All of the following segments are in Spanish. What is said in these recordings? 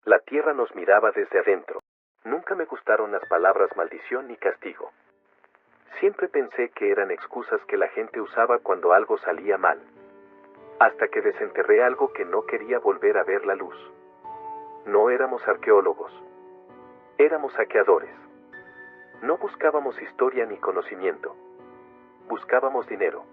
La tierra nos miraba desde adentro. Nunca me gustaron las palabras maldición ni castigo. Siempre pensé que eran excusas que la gente usaba cuando algo salía mal. Hasta que desenterré algo que no quería volver a ver la luz. No éramos arqueólogos. Éramos saqueadores. No buscábamos historia ni conocimiento. Buscábamos dinero.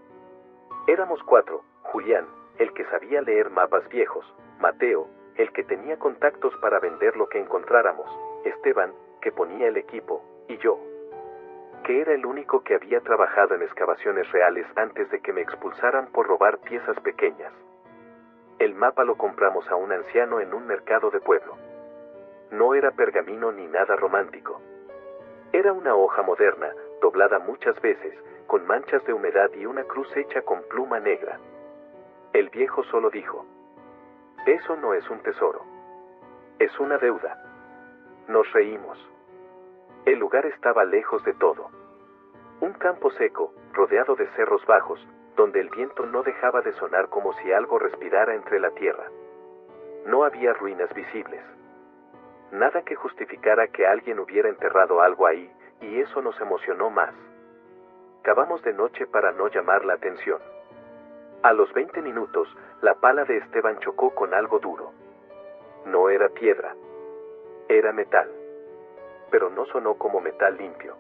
Éramos 4, Julián, el que sabía leer mapas viejos, Mateo, el que tenía contactos para vender lo que encontráramos, Esteban, que ponía el equipo, y yo, que era el único que había trabajado en excavaciones reales antes de que me expulsaran por robar piezas pequeñas. El mapa lo compramos a un anciano en un mercado de pueblo. No era pergamino ni nada romántico. Era una hoja moderna, doblada muchas veces, con manchas de humedad y una cruz hecha con pluma negra. El viejo solo dijo: «Eso no es un tesoro. Es una deuda». Nos reímos. El lugar estaba lejos de todo. Un campo seco, rodeado de cerros bajos, donde el viento no dejaba de sonar como si algo respirara entre la tierra. No había ruinas visibles. Nada que justificara que alguien hubiera enterrado algo ahí, y eso nos emocionó más. Cavamos de noche para no llamar la atención. A los 20 minutos, la pala de Esteban chocó con algo duro. No era piedra. Era metal. Pero no sonó como metal limpio.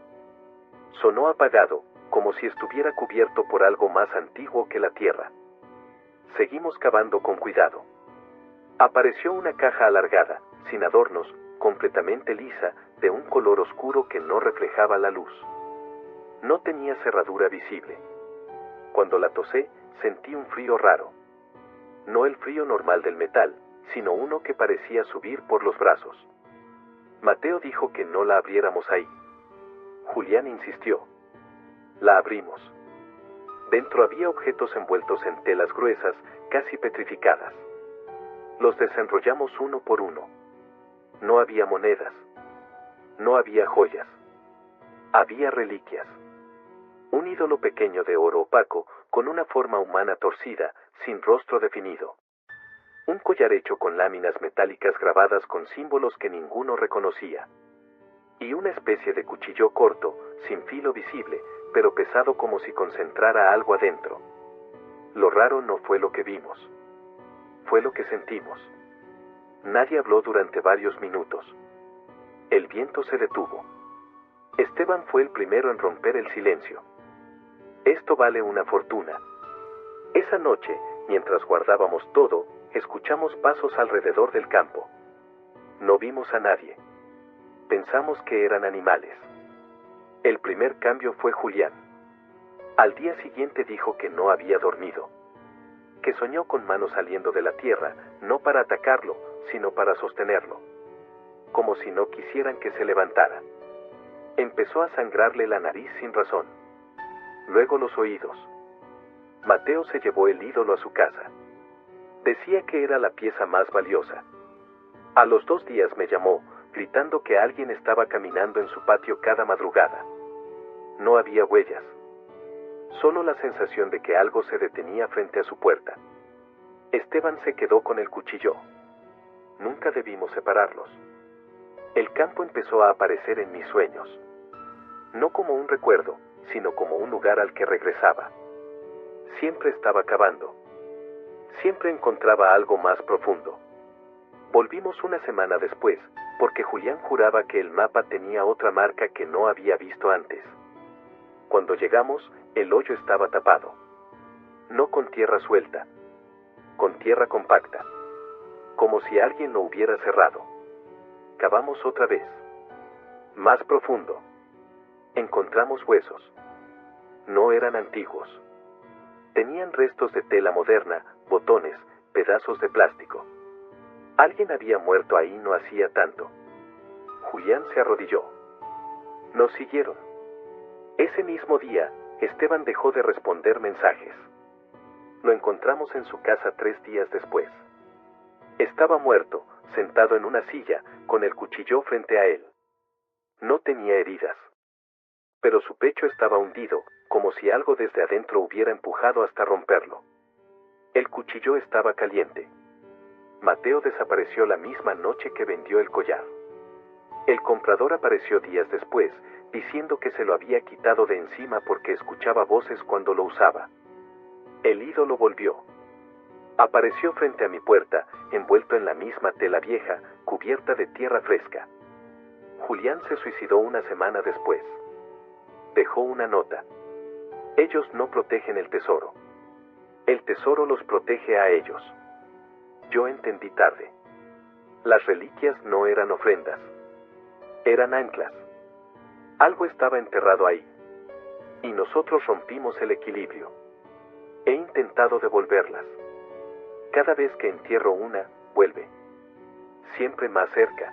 Sonó apagado, como si estuviera cubierto por algo más antiguo que la tierra. Seguimos cavando con cuidado. Apareció una caja alargada, sin adornos, completamente lisa, de un color oscuro que no reflejaba la luz. No tenía cerradura visible. Cuando la tosé, sentí un frío raro. No el frío normal del metal, sino uno que parecía subir por los brazos. Mateo dijo que no la abriéramos ahí. Julián insistió. La abrimos. Dentro había objetos envueltos en telas gruesas, casi petrificadas. Los desenrollamos uno por uno. No había monedas. No había joyas. Había reliquias. Un ídolo pequeño de oro opaco, con una forma humana torcida, sin rostro definido. Un collar hecho con láminas metálicas grabadas con símbolos que ninguno reconocía. Y una especie de cuchillo corto, sin filo visible, pero pesado como si concentrara algo adentro. Lo raro no fue lo que vimos. Fue lo que sentimos. Nadie habló durante varios minutos. El viento se detuvo. Esteban fue el primero en romper el silencio. Esto vale una fortuna. Esa noche, mientras guardábamos todo, escuchamos pasos alrededor del campo. No vimos a nadie. Pensamos que eran animales. El primer cambio fue Julián. Al día siguiente dijo que no había dormido. Que soñó con manos saliendo de la tierra, no para atacarlo, sino para sostenerlo. Como si no quisieran que se levantara. Empezó a sangrarle la nariz sin razón. Luego los oídos. Mateo se llevó el ídolo a su casa. Decía que era la pieza más valiosa. A los 2 días me llamó, gritando que alguien estaba caminando en su patio cada madrugada. No había huellas. Solo la sensación de que algo se detenía frente a su puerta. Esteban se quedó con el cuchillo. Nunca debimos separarlos. El campo empezó a aparecer en mis sueños. No como un recuerdo, sino como un lugar al que regresaba. Siempre estaba cavando. Siempre encontraba algo más profundo. Volvimos una semana después, porque Julián juraba que el mapa tenía otra marca que no había visto antes. Cuando llegamos, el hoyo estaba tapado. No con tierra suelta. Con tierra compacta. Como si alguien lo hubiera cerrado. Cavamos otra vez. Más profundo. Encontramos huesos. No eran antiguos. Tenían restos de tela moderna, botones, pedazos de plástico. Alguien había muerto ahí no hacía tanto. Julián se arrodilló. Nos siguieron. Ese mismo día, Esteban dejó de responder mensajes. Lo encontramos en su casa 3 días después. Estaba muerto, sentado en una silla, con el cuchillo frente a él. No tenía heridas. Pero su pecho estaba hundido, como si algo desde adentro hubiera empujado hasta romperlo. El cuchillo estaba caliente. Mateo desapareció la misma noche que vendió el collar. El comprador apareció días después, diciendo que se lo había quitado de encima porque escuchaba voces cuando lo usaba. El ídolo volvió. Apareció frente a mi puerta, envuelto en la misma tela vieja, cubierta de tierra fresca. Julián se suicidó una semana después. Dejó una nota. Ellos no protegen el tesoro. El tesoro los protege a ellos. Yo entendí tarde. Las reliquias no eran ofrendas. Eran anclas. Algo estaba enterrado ahí. Y nosotros rompimos el equilibrio. He intentado devolverlas. Cada vez que entierro una, vuelve. Siempre más cerca.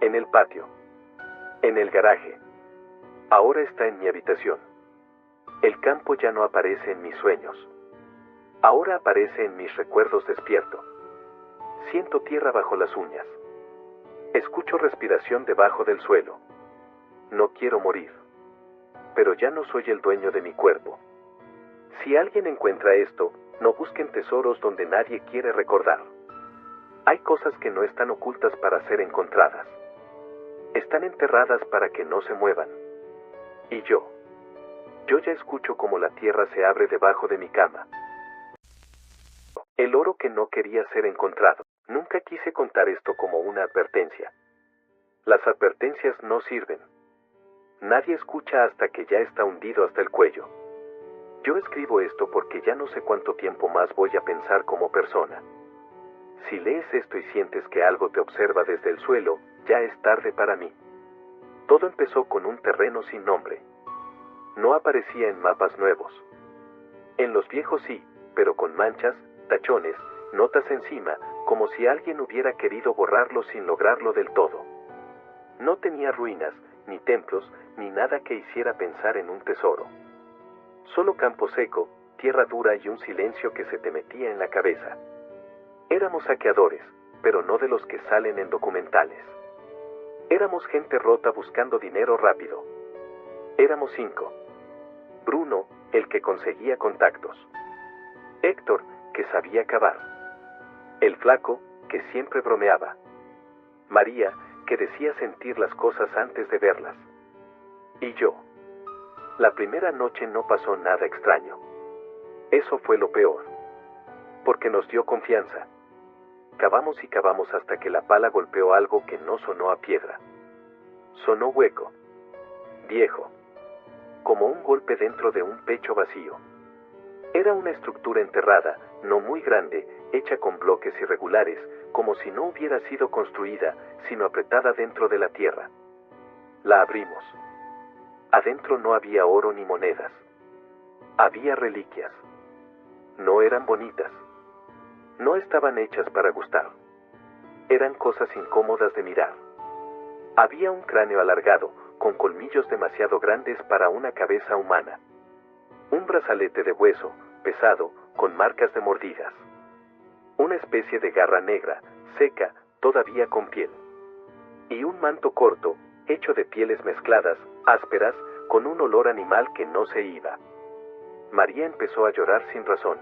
En el patio. En el garaje. Ahora está en mi habitación. El campo ya no aparece en mis sueños. Ahora aparece en mis recuerdos despierto. Siento tierra bajo las uñas. Escucho respiración debajo del suelo. No quiero morir. Pero ya no soy el dueño de mi cuerpo. Si alguien encuentra esto, no busquen tesoros donde nadie quiere recordar. Hay cosas que no están ocultas para ser encontradas. Están enterradas para que no se muevan. Y yo ya escucho cómo la tierra se abre debajo de mi cama. El oro que no quería ser encontrado. Nunca quise contar esto como una advertencia. Las advertencias no sirven. Nadie escucha hasta que ya está hundido hasta el cuello. Yo escribo esto porque ya no sé cuánto tiempo más voy a pensar como persona. Si lees esto y sientes que algo te observa desde el suelo, ya es tarde para mí. Todo empezó con un terreno sin nombre. No aparecía en mapas nuevos. En los viejos sí, pero con manchas, tachones, notas encima, como si alguien hubiera querido borrarlo sin lograrlo del todo. No tenía ruinas, ni templos, ni nada que hiciera pensar en un tesoro. Solo campo seco, tierra dura y un silencio que se te metía en la cabeza. Éramos saqueadores, pero no de los que salen en documentales. Éramos gente rota buscando dinero rápido. Éramos 5. Bruno, el que conseguía contactos. Héctor, que sabía cavar. El flaco, que siempre bromeaba. María, que decía sentir las cosas antes de verlas. Y yo. La primera noche no pasó nada extraño. Eso fue lo peor. Porque nos dio confianza. Cavamos y cavamos hasta que la pala golpeó algo que no sonó a piedra. Sonó hueco. Viejo. Como un golpe dentro de un pecho vacío. Era una estructura enterrada, no muy grande, hecha con bloques irregulares, como si no hubiera sido construida, sino apretada dentro de la tierra. La abrimos. Adentro no había oro ni monedas. Había reliquias. No eran bonitas. No estaban hechas para gustar. Eran cosas incómodas de mirar. Había un cráneo alargado, con colmillos demasiado grandes para una cabeza humana. Un brazalete de hueso, pesado, con marcas de mordidas. Una especie de garra negra, seca, todavía con piel. Y un manto corto, hecho de pieles mezcladas, ásperas, con un olor animal que no se iba. María empezó a llorar sin razón.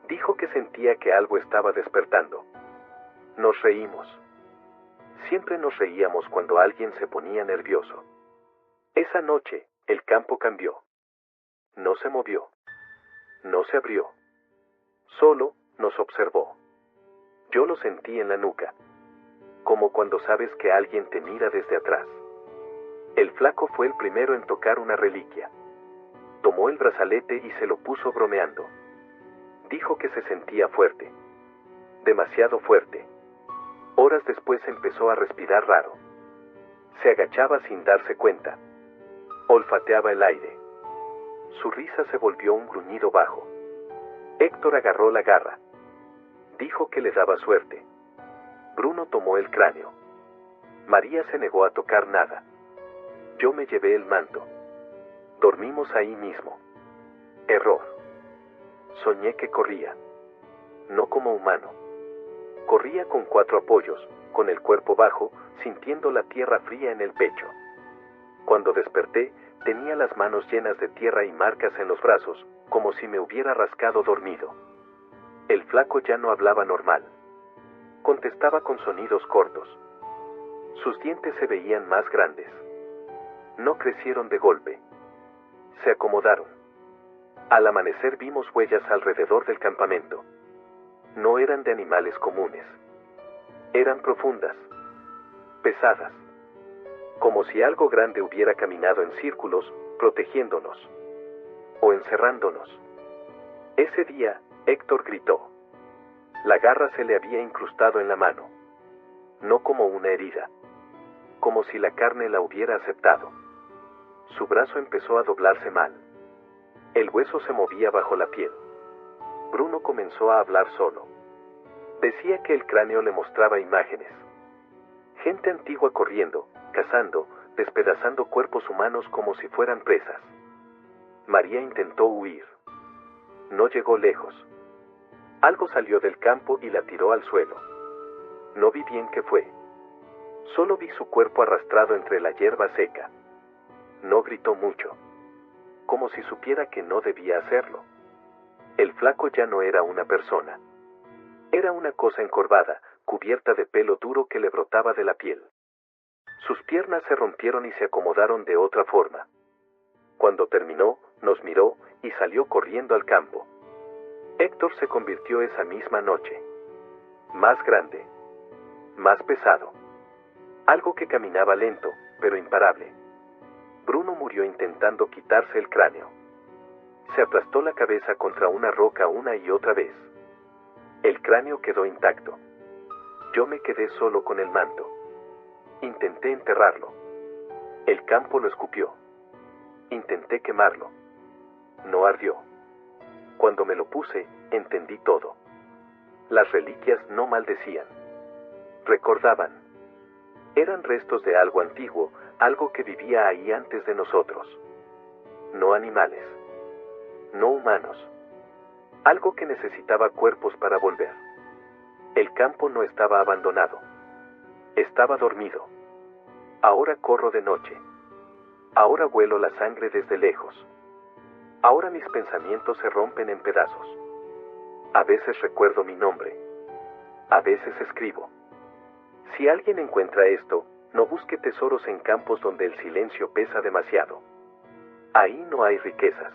Dijo que sentía que algo estaba despertando. Nos reímos. Siempre nos reíamos cuando alguien se ponía nervioso. Esa noche, el campo cambió. No se movió. No se abrió. Solo nos observó. Yo lo sentí en la nuca. Como cuando sabes que alguien te mira desde atrás. El flaco fue el primero en tocar una reliquia. Tomó el brazalete y se lo puso bromeando. Dijo que se sentía fuerte. Demasiado fuerte. Horas después empezó a respirar raro. Se agachaba sin darse cuenta. Olfateaba el aire. Su risa se volvió un gruñido bajo. Héctor agarró la garra. Dijo que le daba suerte. Bruno tomó el cráneo. María se negó a tocar nada. Yo me llevé el manto. Dormimos ahí mismo. Error. Soñé que corría. No como humano. Corría con 4 apoyos, con el cuerpo bajo, sintiendo la tierra fría en el pecho. Cuando desperté, tenía las manos llenas de tierra y marcas en los brazos, como si me hubiera rascado dormido. El flaco ya no hablaba normal. Contestaba con sonidos cortos. Sus dientes se veían más grandes. No crecieron de golpe. Se acomodaron. Al amanecer vimos huellas alrededor del campamento. No eran de animales comunes. Eran profundas, pesadas, como si algo grande hubiera caminado en círculos, protegiéndonos o encerrándonos. Ese día, Héctor gritó. La garra se le había incrustado en la mano, no como una herida, como si la carne la hubiera aceptado. Su brazo empezó a doblarse mal. El hueso se movía bajo la piel. Bruno comenzó a hablar solo. Decía que el cráneo le mostraba imágenes. Gente antigua corriendo, cazando, despedazando cuerpos humanos como si fueran presas. María intentó huir. No llegó lejos. Algo salió del campo y la tiró al suelo. No vi bien qué fue. Solo vi su cuerpo arrastrado entre la hierba seca. No gritó mucho, como si supiera que no debía hacerlo. El flaco ya no era una persona. Era una cosa encorvada, cubierta de pelo duro que le brotaba de la piel. Sus piernas se rompieron y se acomodaron de otra forma. Cuando terminó, nos miró y salió corriendo al campo. Héctor se convirtió esa misma noche. Más grande. Más pesado. Algo que caminaba lento, pero imparable. Bruno murió intentando quitarse el cráneo. Se aplastó la cabeza contra una roca una y otra vez. El cráneo quedó intacto. Yo me quedé solo con el manto. Intenté enterrarlo. El campo lo escupió. Intenté quemarlo. No ardió. Cuando me lo puse, entendí todo. Las reliquias no maldecían. Recordaban. Eran restos de algo antiguo, algo que vivía ahí antes de nosotros. No animales. No humanos. Algo que necesitaba cuerpos para volver. El campo no estaba abandonado. Estaba dormido. Ahora corro de noche. Ahora huelo la sangre desde lejos. Ahora mis pensamientos se rompen en pedazos. A veces recuerdo mi nombre. A veces escribo. Si alguien encuentra esto, no busque tesoros en campos donde el silencio pesa demasiado. Ahí no hay riquezas.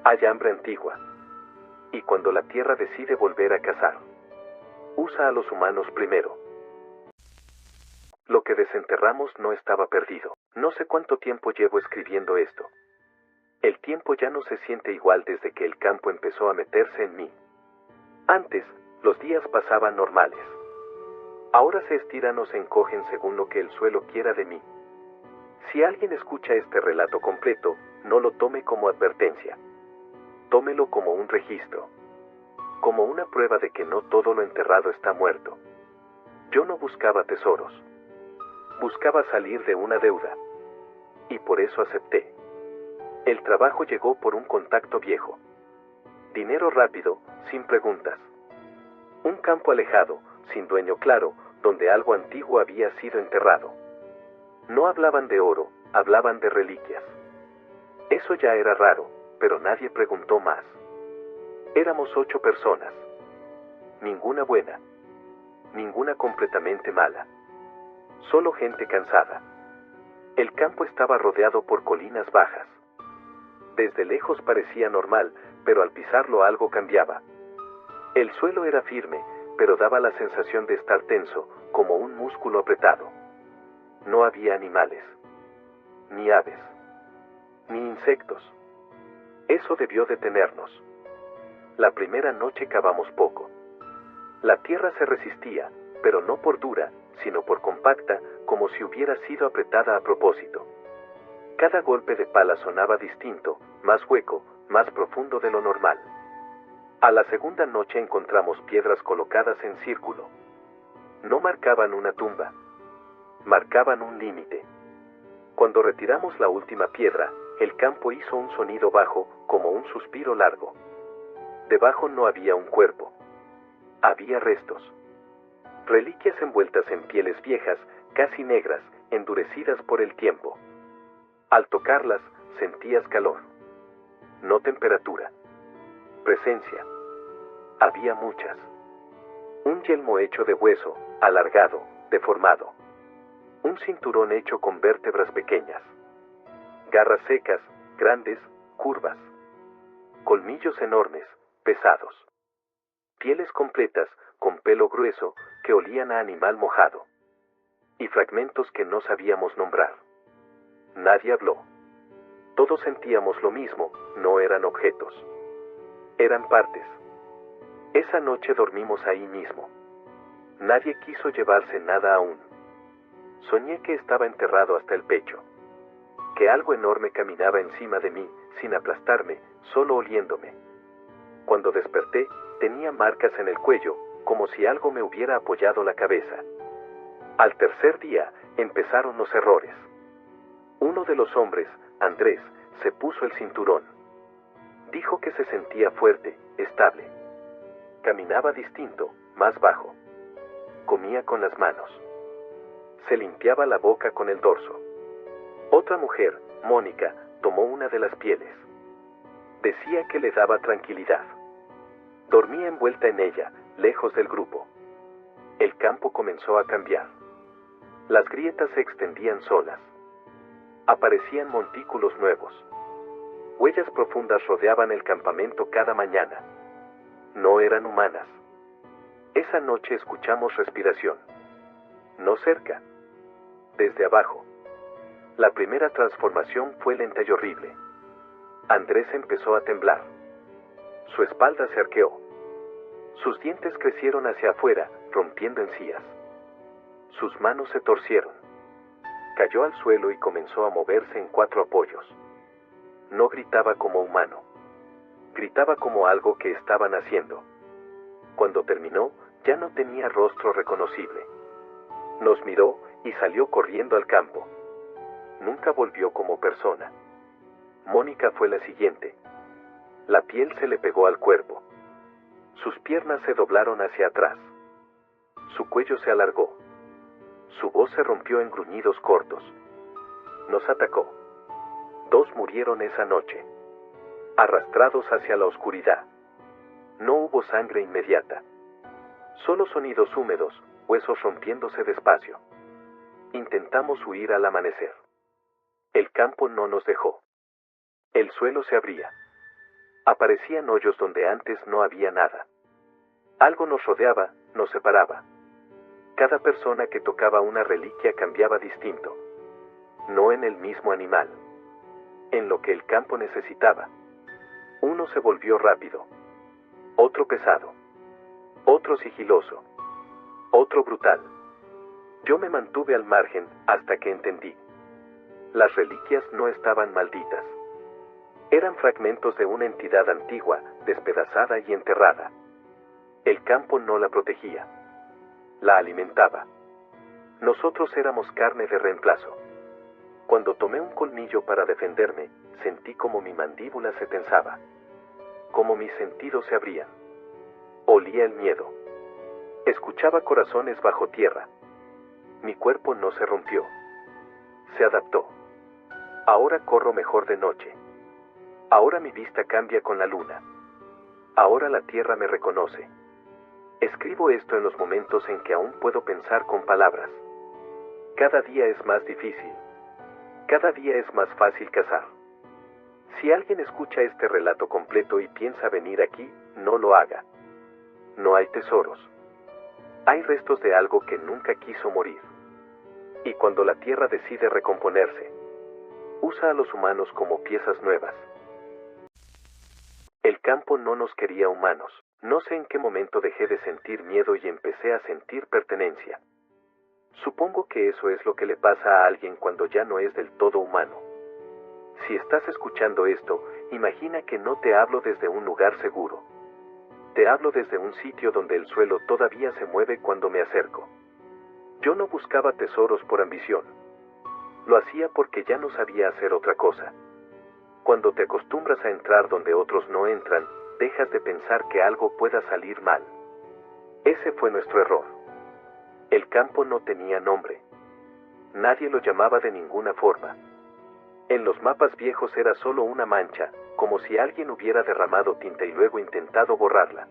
Hay hambre antigua. Y cuando la tierra decide volver a cazar, usa a los humanos primero. Lo que desenterramos no estaba perdido. No sé cuánto tiempo llevo escribiendo esto. El tiempo ya no se siente igual desde que el campo empezó a meterse en mí. Antes, los días pasaban normales. Ahora se estiran o se encogen según lo que el suelo quiera de mí. Si alguien escucha este relato completo, no lo tome como advertencia. Tómelo como un registro. Como una prueba de que no todo lo enterrado está muerto. Yo no buscaba tesoros. Buscaba salir de una deuda. Y por eso acepté. El trabajo llegó por un contacto viejo. Dinero rápido, sin preguntas. Un campo alejado, sin dueño claro, donde algo antiguo había sido enterrado. No hablaban de oro, hablaban de reliquias. Eso ya era raro, pero nadie preguntó más. Éramos 8 personas. Ninguna buena. Ninguna completamente mala. Solo gente cansada. El campo estaba rodeado por colinas bajas. Desde lejos parecía normal, pero al pisarlo algo cambiaba. El suelo era firme, pero daba la sensación de estar tenso, como un músculo apretado. No había animales. Ni aves. Ni insectos. Eso debió detenernos. La primera noche cavamos poco. La tierra se resistía, pero no por dura, sino por compacta, como si hubiera sido apretada a propósito. Cada golpe de pala sonaba distinto, más hueco, más profundo de lo normal. A la segunda noche encontramos piedras colocadas en círculo. No marcaban una tumba. Marcaban un límite. Cuando retiramos la última piedra, el campo hizo un sonido bajo, como un suspiro largo. Debajo no había un cuerpo. Había restos. Reliquias envueltas en pieles viejas, casi negras, endurecidas por el tiempo. Al tocarlas, sentías calor. No temperatura. Presencia. Había muchas. Un yelmo hecho de hueso, alargado, deformado. Un cinturón hecho con vértebras pequeñas. Garras secas, grandes, curvas. Colmillos enormes, pesados. Pieles completas, con pelo grueso, que olían a animal mojado. Y fragmentos que no sabíamos nombrar. Nadie habló. Todos sentíamos lo mismo, no eran objetos. Eran partes. Esa noche dormimos ahí mismo. Nadie quiso llevarse nada aún. Soñé que estaba enterrado hasta el pecho. Que algo enorme caminaba encima de mí, sin aplastarme, solo oliéndome. Cuando desperté, tenía marcas en el cuello, como si algo me hubiera apoyado la cabeza. Al tercer día, empezaron los errores. Uno de los hombres, Andrés, se puso el cinturón. Dijo que se sentía fuerte, estable. Caminaba distinto, más bajo. Comía con las manos. Se limpiaba la boca con el dorso. Otra mujer, Mónica, tomó una de las pieles. Decía que le daba tranquilidad. Dormía envuelta en ella, lejos del grupo. El campo comenzó a cambiar. Las grietas se extendían solas. Aparecían montículos nuevos. Huellas profundas rodeaban el campamento cada mañana. No eran humanas. Esa noche escuchamos respiración. No cerca. Desde abajo. La primera transformación fue lenta y horrible. Andrés empezó a temblar. Su espalda se arqueó. Sus dientes crecieron hacia afuera, rompiendo encías. Sus manos se torcieron. Cayó al suelo y comenzó a moverse en 4 apoyos. No gritaba como humano. Gritaba como algo que estaban haciendo. Cuando terminó, ya no tenía rostro reconocible. Nos miró y salió corriendo al campo. Nunca volvió como persona. Mónica fue la siguiente. La piel se le pegó al cuerpo. Sus piernas se doblaron hacia atrás. Su cuello se alargó. Su voz se rompió en gruñidos cortos. Nos atacó. 2 murieron esa noche. Arrastrados hacia la oscuridad. No hubo sangre inmediata. Solo sonidos húmedos, huesos rompiéndose despacio. Intentamos huir al amanecer. El campo no nos dejó. El suelo se abría. Aparecían hoyos donde antes no había nada. Algo nos rodeaba, nos separaba. Cada persona que tocaba una reliquia cambiaba distinto. No en el mismo animal. En lo que el campo necesitaba. Uno se volvió rápido. Otro pesado. Otro sigiloso. Otro brutal. Yo me mantuve al margen hasta que entendí. Las reliquias no estaban malditas. Eran fragmentos de una entidad antigua, despedazada y enterrada. El campo no la protegía. La alimentaba. Nosotros éramos carne de reemplazo. Cuando tomé un colmillo para defenderme, sentí como mi mandíbula se tensaba. Como mis sentidos se abrían. Olía el miedo. Escuchaba corazones bajo tierra. Mi cuerpo no se rompió. Se adaptó. Ahora corro mejor de noche. Ahora mi vista cambia con la luna. Ahora la tierra me reconoce. Escribo esto en los momentos en que aún puedo pensar con palabras. Cada día es más difícil. Cada día es más fácil cazar. Si alguien escucha este relato completo y piensa venir aquí, no lo haga. No hay tesoros. Hay restos de algo que nunca quiso morir. Y cuando la tierra decide recomponerse, usa a los humanos como piezas nuevas. El campo no nos quería humanos. No sé en qué momento dejé de sentir miedo y empecé a sentir pertenencia. Supongo que eso es lo que le pasa a alguien cuando ya no es del todo humano. Si estás escuchando esto, imagina que no te hablo desde un lugar seguro. Te hablo desde un sitio donde el suelo todavía se mueve cuando me acerco. Yo no buscaba tesoros por ambición. Lo hacía porque ya no sabía hacer otra cosa. Cuando te acostumbras a entrar donde otros no entran, dejas de pensar que algo pueda salir mal. Ese fue nuestro error. El campo no tenía nombre. Nadie lo llamaba de ninguna forma. En los mapas viejos era solo una mancha, como si alguien hubiera derramado tinta y luego intentado borrarla.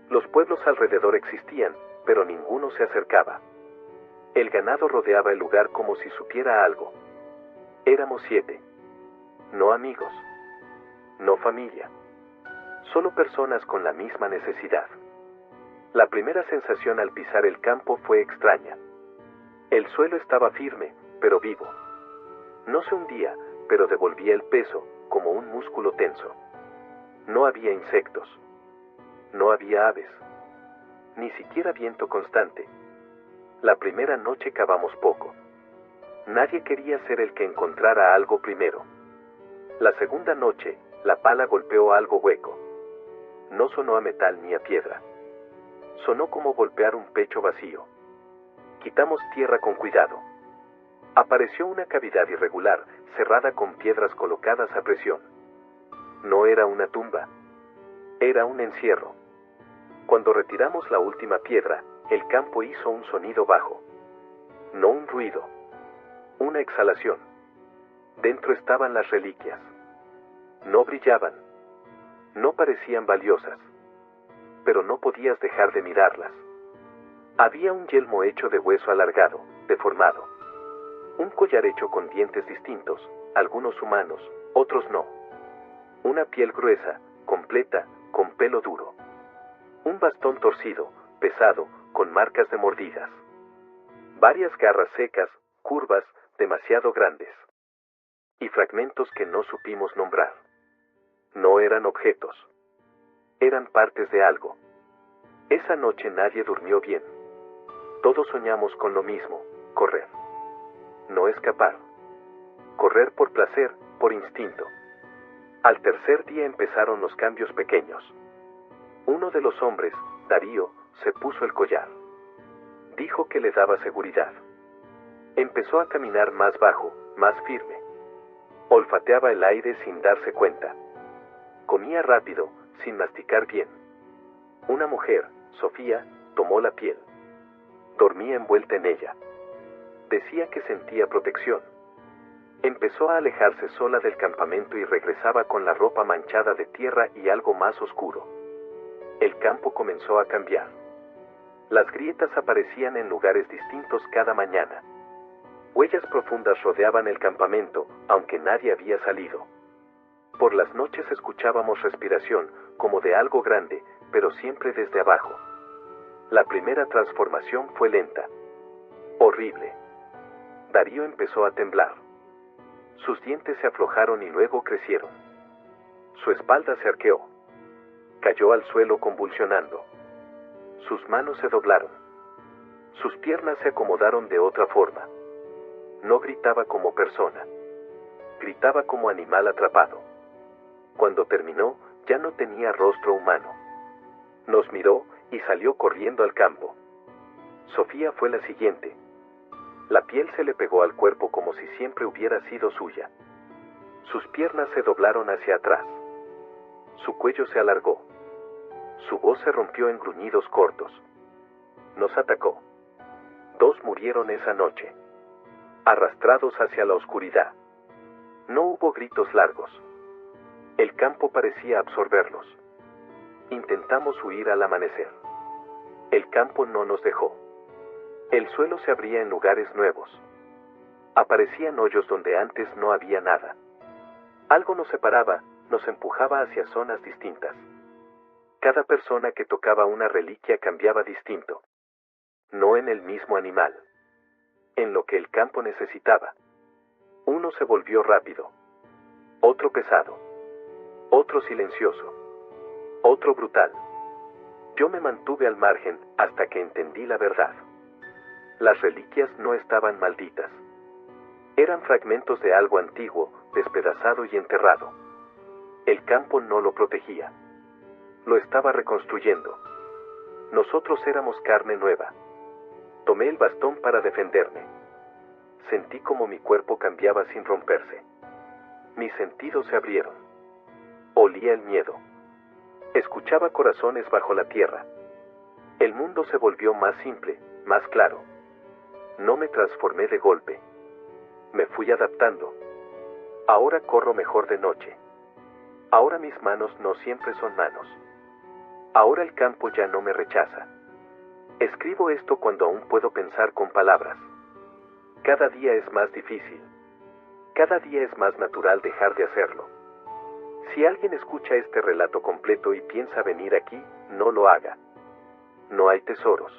Los pueblos alrededor existían, pero ninguno se acercaba. El ganado rodeaba el lugar como si supiera algo. Éramos 7. No amigos. No familia. Solo personas con la misma necesidad. La primera sensación al pisar el campo fue extraña. El suelo estaba firme, pero vivo. No se hundía, pero devolvía el peso, como un músculo tenso. No había insectos. No había aves. Ni siquiera viento constante. La primera noche cavamos poco. Nadie quería ser el que encontrara algo primero. La segunda noche, la pala golpeó algo hueco. No sonó a metal ni a piedra. Sonó como golpear un pecho vacío. Quitamos tierra con cuidado. Apareció una cavidad irregular, cerrada con piedras colocadas a presión. No era una tumba. Era un encierro. Cuando retiramos la última piedra, el campo hizo un sonido bajo. No un ruido. Una exhalación. Dentro estaban las reliquias. No brillaban. No parecían valiosas. Pero no podías dejar de mirarlas. Había un yelmo hecho de hueso alargado, deformado. Un collar hecho con dientes distintos, algunos humanos, otros no. Una piel gruesa, completa, con pelo duro. Un bastón torcido, pesado, con marcas de mordidas. Varias garras secas, curvas, demasiado grandes. Y fragmentos que no supimos nombrar. No eran objetos. Eran partes de algo. Esa noche nadie durmió bien. Todos soñamos con lo mismo, correr. No escapar. Correr por placer, por instinto. Al tercer día empezaron los cambios pequeños. Uno de los hombres, Darío, se puso el collar. Dijo que le daba seguridad. Empezó a caminar más bajo, más firme. Olfateaba el aire sin darse cuenta. Comía rápido, sin masticar bien. Una mujer, Sofía, tomó la piel. Dormía envuelta en ella. Decía que sentía protección. Empezó a alejarse sola del campamento y regresaba con la ropa manchada de tierra y algo más oscuro. El campo comenzó a cambiar. Las grietas aparecían en lugares distintos cada mañana. Huellas profundas rodeaban el campamento, aunque nadie había salido. Por las noches escuchábamos respiración, como de algo grande, pero siempre desde abajo. La primera transformación fue lenta. Horrible. Darío empezó a temblar. Sus dientes se aflojaron y luego crecieron. Su espalda se arqueó. Cayó al suelo convulsionando. Sus manos se doblaron. Sus piernas se acomodaron de otra forma. No gritaba como persona. Gritaba como animal atrapado. Cuando terminó, ya no tenía rostro humano. Nos miró y salió corriendo al campo. Sofía fue la siguiente. La piel se le pegó al cuerpo como si siempre hubiera sido suya. Sus piernas se doblaron hacia atrás. Su cuello se alargó. Su voz se rompió en gruñidos cortos. Nos atacó. 2 murieron esa noche. Arrastrados hacia la oscuridad. No hubo gritos largos. El campo parecía absorberlos. Intentamos huir al amanecer. El campo no nos dejó. El suelo se abría en lugares nuevos. Aparecían hoyos donde antes no había nada. Algo nos separaba, nos empujaba hacia zonas distintas. Cada persona que tocaba una reliquia cambiaba distinto. No en el mismo animal. En lo que el campo necesitaba. Uno se volvió rápido. Otro pesado. Otro silencioso. Otro brutal. Yo me mantuve al margen hasta que entendí la verdad. Las reliquias no estaban malditas. Eran fragmentos de algo antiguo, despedazado y enterrado. El campo no lo protegía. Lo estaba reconstruyendo. Nosotros éramos carne nueva. Tomé el bastón para defenderme. Sentí como mi cuerpo cambiaba sin romperse. Mis sentidos se abrieron. Olía el miedo. Escuchaba corazones bajo la tierra. El mundo se volvió más simple, más claro. No me transformé de golpe. Me fui adaptando. Ahora corro mejor de noche. Ahora mis manos no siempre son manos. Ahora el campo ya no me rechaza. Escribo esto cuando aún puedo pensar con palabras. Cada día es más difícil. Cada día es más natural dejar de hacerlo. Si alguien escucha este relato completo y piensa venir aquí, no lo haga. No hay tesoros.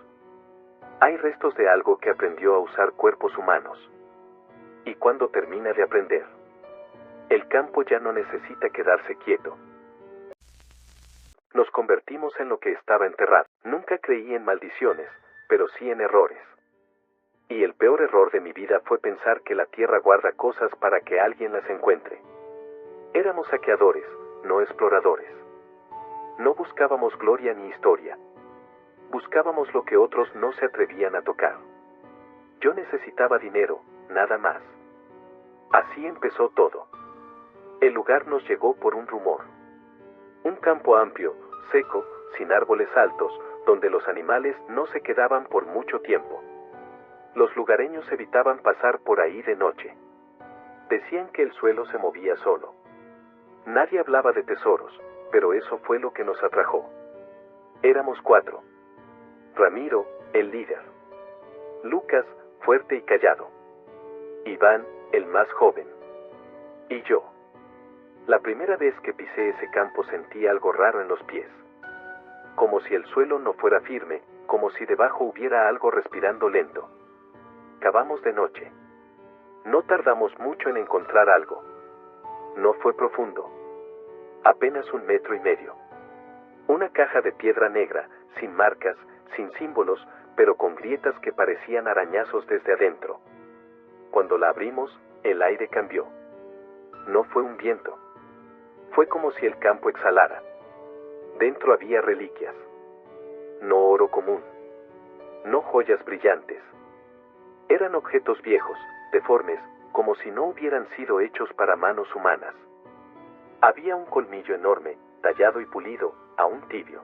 Hay restos de algo que aprendió a usar cuerpos humanos. Y cuando termina de aprender, el campo ya no necesita quedarse quieto. Nos convertimos en lo que estaba enterrado. Nunca creí en maldiciones, pero sí en errores. Y el peor error de mi vida fue pensar que la tierra guarda cosas para que alguien las encuentre. Éramos saqueadores, no exploradores. No buscábamos gloria ni historia. Buscábamos lo que otros no se atrevían a tocar. Yo necesitaba dinero, nada más. Así empezó todo. El lugar nos llegó por un rumor. Un campo amplio, seco, sin árboles altos, donde los animales no se quedaban por mucho tiempo. Los lugareños evitaban pasar por ahí de noche. Decían que el suelo se movía solo. Nadie hablaba de tesoros, pero eso fue lo que nos atrajo. Éramos 4. Ramiro, el líder. Lucas, fuerte y callado. Iván, el más joven. Y yo. La primera vez que pisé ese campo sentí algo raro en los pies. Como si el suelo no fuera firme, como si debajo hubiera algo respirando lento. Cavamos de noche. No tardamos mucho en encontrar algo. No fue profundo. Apenas 1,5 metros. Una caja de piedra negra, sin marcas, sin símbolos, pero con grietas que parecían arañazos desde adentro. Cuando la abrimos, el aire cambió. No fue un viento. Fue como si el campo exhalara. Dentro había reliquias. No oro común. No joyas brillantes. Eran objetos viejos, deformes, como si no hubieran sido hechos para manos humanas. Había un colmillo enorme, tallado y pulido, aún tibio.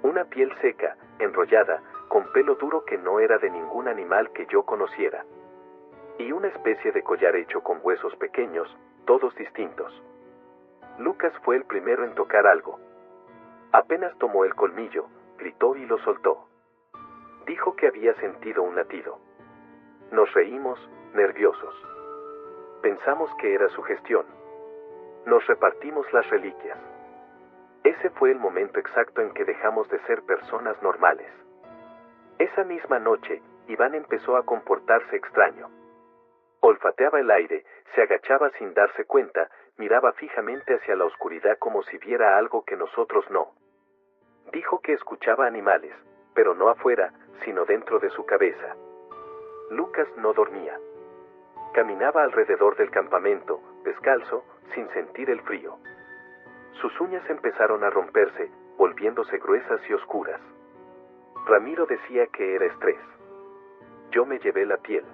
Una piel seca, enrollada, con pelo duro que no era de ningún animal que yo conociera. Y una especie de collar hecho con huesos pequeños, todos distintos. Lucas fue el primero en tocar algo. Apenas tomó el colmillo, gritó y lo soltó. Dijo que había sentido un latido. Nos reímos, nerviosos. Pensamos que era su gestión. Nos repartimos las reliquias. Ese fue el momento exacto en que dejamos de ser personas normales. Esa misma noche, Iván empezó a comportarse extraño. Olfateaba el aire, se agachaba sin darse cuenta, miraba fijamente hacia la oscuridad como si viera algo que nosotros no. Dijo que escuchaba animales, pero no afuera, sino dentro de su cabeza. Lucas no dormía. Caminaba alrededor del campamento, descalzo, sin sentir el frío. Sus uñas empezaron a romperse, volviéndose gruesas y oscuras. Ramiro decía que era estrés. Yo me llevé la piel.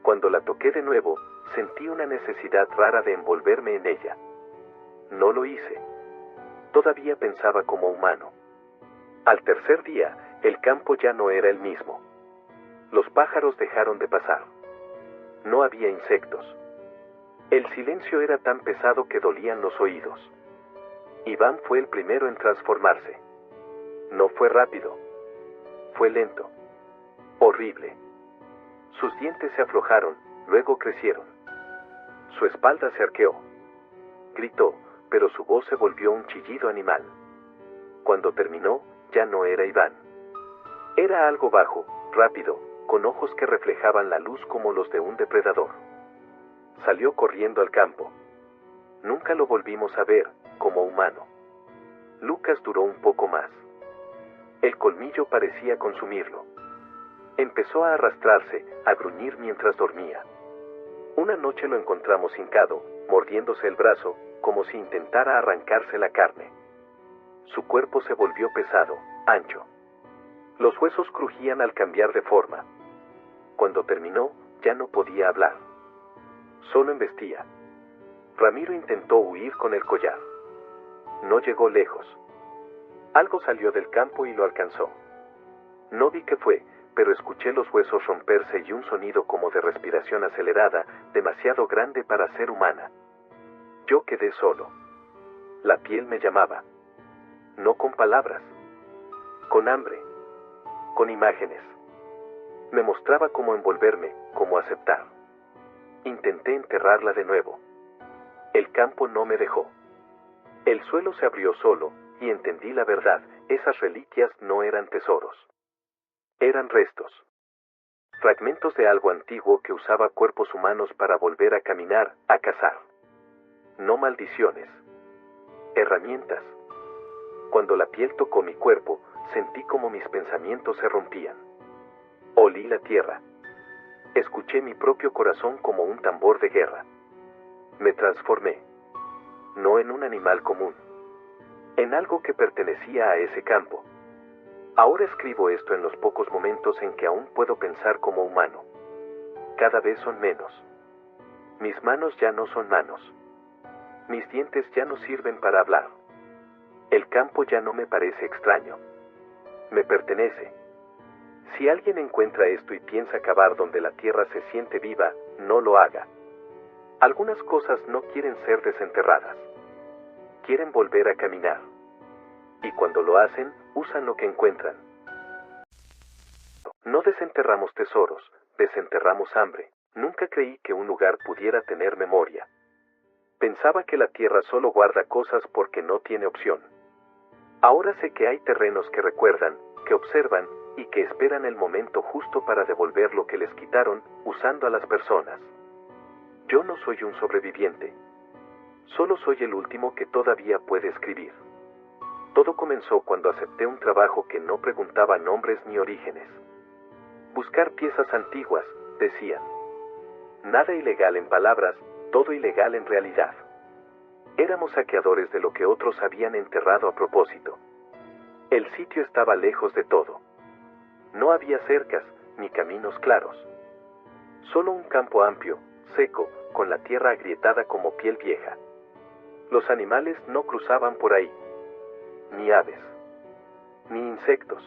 Cuando la toqué de nuevo, sentí una necesidad rara de envolverme en ella. No lo hice. Todavía pensaba como humano. Al tercer día, el campo ya no era el mismo. Los pájaros dejaron de pasar. No había insectos. El silencio era tan pesado que dolían los oídos. Iván fue el primero en transformarse. No fue rápido. Fue lento. Horrible. Sus dientes se aflojaron, luego crecieron. Su espalda se arqueó. Gritó, pero su voz se volvió un chillido animal. Cuando terminó, ya no era Iván. Era algo bajo, rápido, con ojos que reflejaban la luz como los de un depredador. Salió corriendo al campo. Nunca lo volvimos a ver, como humano. Lucas duró un poco más. El colmillo parecía consumirlo. Empezó a arrastrarse, a gruñir mientras dormía. Una noche lo encontramos hincado, mordiéndose el brazo, como si intentara arrancarse la carne. Su cuerpo se volvió pesado, ancho. Los huesos crujían al cambiar de forma. Cuando terminó, ya no podía hablar. Solo embestía. Ramiro intentó huir con el collar. No llegó lejos. Algo salió del campo y lo alcanzó. No vi qué fue, pero escuché los huesos romperse y un sonido como de respiración acelerada, demasiado grande para ser humana. Yo quedé solo. La piel me llamaba. no con palabras, con hambre, con imágenes. Me mostraba cómo envolverme, cómo aceptar. Intenté enterrarla de nuevo. El campo no me dejó. El suelo se abrió solo, y entendí la verdad: esas reliquias no eran tesoros. Eran restos. Fragmentos de algo antiguo que usaba cuerpos humanos para volver a caminar, a cazar. No maldiciones. Herramientas. Cuando la piel tocó mi cuerpo, sentí como mis pensamientos se rompían. Olí la tierra. Escuché mi propio corazón como un tambor de guerra. Me transformé. No en un animal común. En algo que pertenecía a ese campo. Ahora escribo esto en los pocos momentos en que aún puedo pensar como humano. Cada vez son menos. Mis manos ya no son manos. Mis dientes ya no sirven para hablar. El campo ya no me parece extraño. Me pertenece. Si alguien encuentra esto y piensa cavar donde la tierra se siente viva, no lo haga. Algunas cosas no quieren ser desenterradas. Quieren volver a caminar. Y cuando lo hacen, usan lo que encuentran. No desenterramos tesoros, desenterramos hambre. Nunca creí que un lugar pudiera tener memoria. Pensaba que la tierra solo guarda cosas porque no tiene opción. Ahora sé que hay terrenos que recuerdan, que observan, y que esperan el momento justo para devolver lo que les quitaron, usando a las personas. Yo no soy un sobreviviente. Solo soy el último que todavía puede escribir. Todo comenzó cuando acepté un trabajo que no preguntaba nombres ni orígenes. Buscar piezas antiguas, decían. Nada ilegal en palabras, todo ilegal en realidad. Éramos saqueadores de lo que otros habían enterrado a propósito. El sitio estaba lejos de todo. No había cercas, ni caminos claros. Solo un campo amplio, seco, con la tierra agrietada como piel vieja. Los animales no cruzaban por ahí. Ni aves. Ni insectos.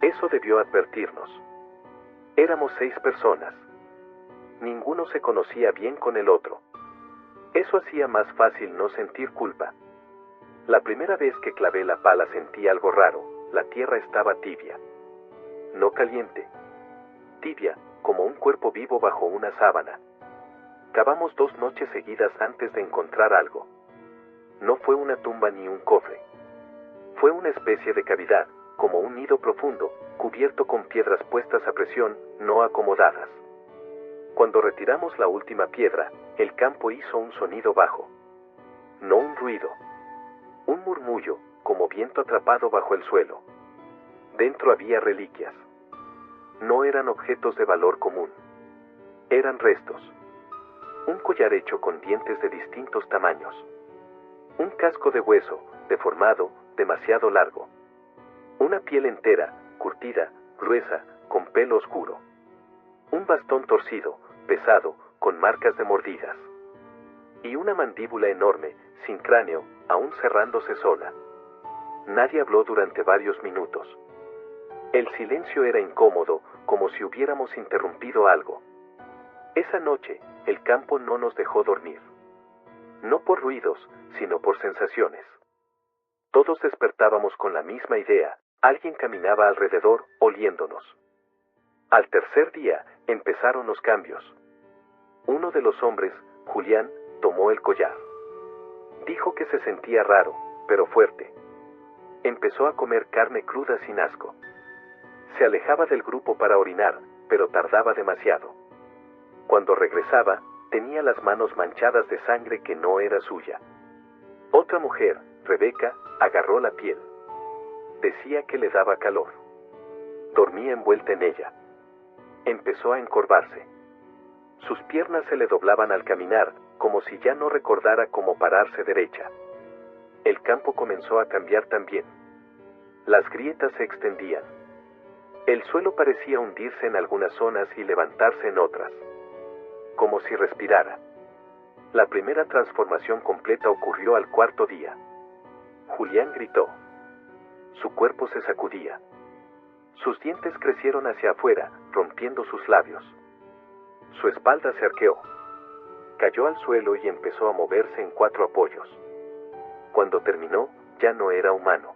Eso debió advertirnos. Éramos 6 personas. Ninguno se conocía bien con el otro. Eso hacía más fácil no sentir culpa. La primera vez que clavé la pala sentí algo raro. La tierra estaba tibia. No caliente. Tibia, como un cuerpo vivo bajo una sábana. Cavamos 2 noches seguidas antes de encontrar algo. No fue una tumba ni un cofre. Fue una especie de cavidad, como un nido profundo, cubierto con piedras puestas a presión, no acomodadas. Cuando retiramos la última piedra, el campo hizo un sonido bajo. No un ruido. Un murmullo, como viento atrapado bajo el suelo. Dentro había reliquias. No eran objetos de valor común. Eran restos. Un collar hecho con dientes de distintos tamaños. Un casco de hueso, deformado, demasiado largo. Una piel entera, curtida, gruesa, con pelo oscuro. Un bastón torcido, pesado, con marcas de mordidas. Y una mandíbula enorme, sin cráneo, aún cerrándose sola. Nadie habló durante varios minutos. El silencio era incómodo, como si hubiéramos interrumpido algo. Esa noche, el campo no nos dejó dormir. No por ruidos, sino por sensaciones. Todos despertábamos con la misma idea: alguien caminaba alrededor, oliéndonos. Al tercer día, empezaron los cambios. Uno de los hombres, Julián, tomó el collar. Dijo que se sentía raro, pero fuerte. Empezó a comer carne cruda sin asco. Se alejaba del grupo para orinar, pero tardaba demasiado. Cuando regresaba, tenía las manos manchadas de sangre que no era suya. Otra mujer, Rebeca, agarró la piel. Decía que le daba calor. Dormía envuelta en ella. Empezó a encorvarse. Sus piernas se le doblaban al caminar, como si ya no recordara cómo pararse derecha. El campo comenzó a cambiar también. Las grietas se extendían. El suelo parecía hundirse en algunas zonas y levantarse en otras. Como si respirara. La primera transformación completa ocurrió al 4.º día. Julián gritó. Su cuerpo se sacudía. Sus dientes crecieron hacia afuera, rompiendo sus labios. Su espalda se arqueó. Cayó al suelo y empezó a moverse en 4 apoyos. Cuando terminó, ya no era humano.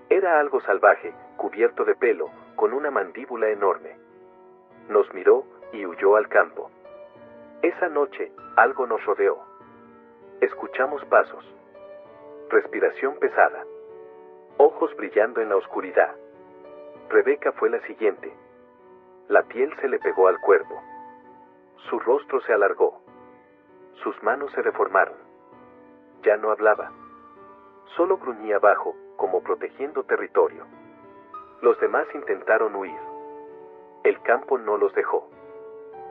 Era algo salvaje, cubierto de pelo, con una mandíbula enorme. Nos miró y huyó al campo. Esa noche, algo nos rodeó. Escuchamos pasos. Respiración pesada. Ojos brillando en la oscuridad. Rebeca fue la siguiente. La piel se le pegó al cuerpo. Su rostro se alargó. Sus manos se deformaron. Ya no hablaba. Solo gruñía bajo, como protegiendo territorio. Los demás intentaron huir. El campo no los dejó.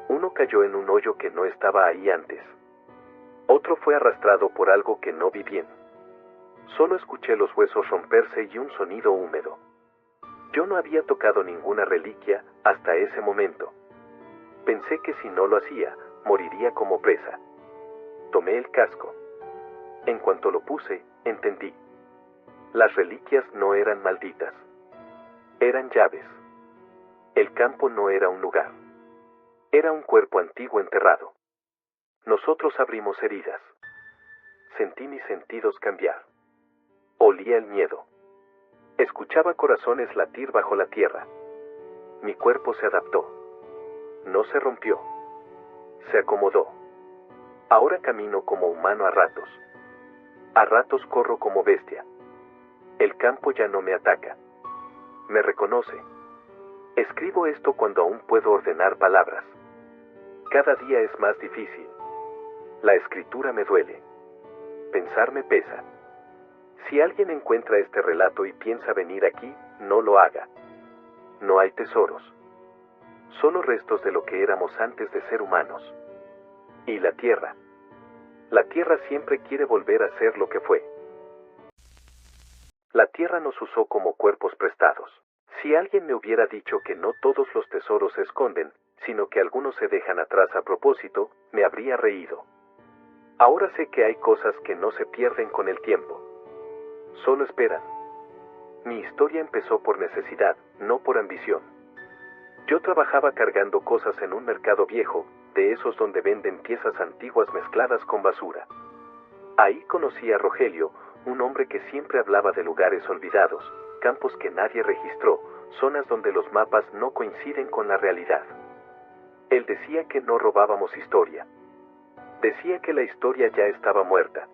Uno cayó en un hoyo que no estaba ahí antes. Otro fue arrastrado por algo que no vi bien. Solo escuché los huesos romperse y un sonido húmedo. Yo no había tocado ninguna reliquia hasta ese momento. Pensé que si no lo hacía, moriría como presa. Tomé el casco. En cuanto lo puse, entendí. Las reliquias no eran malditas. Eran llaves. El campo no era un lugar. Era un cuerpo antiguo enterrado. Nosotros abrimos heridas. Sentí mis sentidos cambiar. Olía el miedo. Escuchaba corazones latir bajo la tierra. Mi cuerpo se adaptó. No se rompió. Se acomodó. Ahora camino como humano a ratos. A ratos corro como bestia. El campo ya no me ataca. Me reconoce. Escribo esto cuando aún puedo ordenar palabras. Cada día es más difícil. La escritura me duele. Pensar me pesa. Si alguien encuentra este relato y piensa venir aquí, no lo haga. No hay tesoros. Solo restos de lo que éramos antes de ser humanos. Y la tierra. La tierra siempre quiere volver a ser lo que fue. La tierra nos usó como cuerpos prestados. Si alguien me hubiera dicho que no todos los tesoros se esconden, sino que algunos se dejan atrás a propósito, me habría reído. Ahora sé que hay cosas que no se pierden con el tiempo. Solo esperan. Mi historia empezó por necesidad, no por ambición. Yo trabajaba cargando cosas en un mercado viejo, de esos donde venden piezas antiguas mezcladas con basura. Ahí conocí a Rogelio, un hombre que siempre hablaba de lugares olvidados, campos que nadie registró, zonas donde los mapas no coinciden con la realidad. Él decía que no robábamos historia. Decía que la historia ya estaba muerta.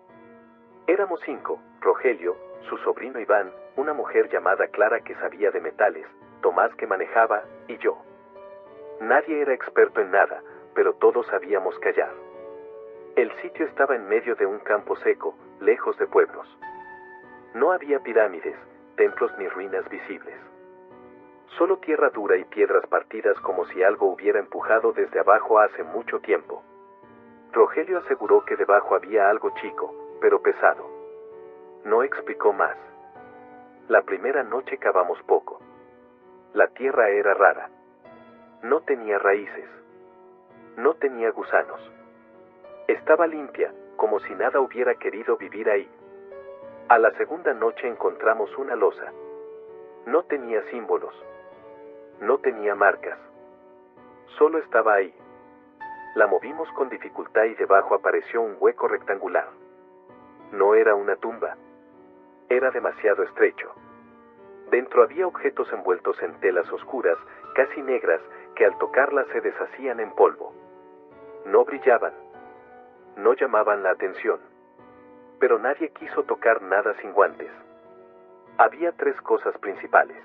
Éramos 5, Rogelio, su sobrino Iván, una mujer llamada Clara que sabía de metales, Tomás que manejaba, y yo. Nadie era experto en nada, pero todos sabíamos callar. El sitio estaba en medio de un campo seco, lejos de pueblos. No había pirámides, templos ni ruinas visibles. Solo tierra dura y piedras partidas como si algo hubiera empujado desde abajo hace mucho tiempo. Rogelio aseguró que debajo había algo chico, pero pesado. No explicó más. La primera noche cavamos poco. La tierra era rara. No tenía raíces. No tenía gusanos. Estaba limpia, como si nada hubiera querido vivir ahí. A la segunda noche encontramos una losa. No tenía símbolos. No tenía marcas. Solo estaba ahí. La movimos con dificultad y debajo apareció un hueco rectangular. No era una tumba. Era demasiado estrecho. Dentro había objetos envueltos en telas oscuras, casi negras, que al tocarlas se deshacían en polvo. No brillaban. No llamaban la atención. Pero nadie quiso tocar nada sin guantes. Había 3 cosas principales.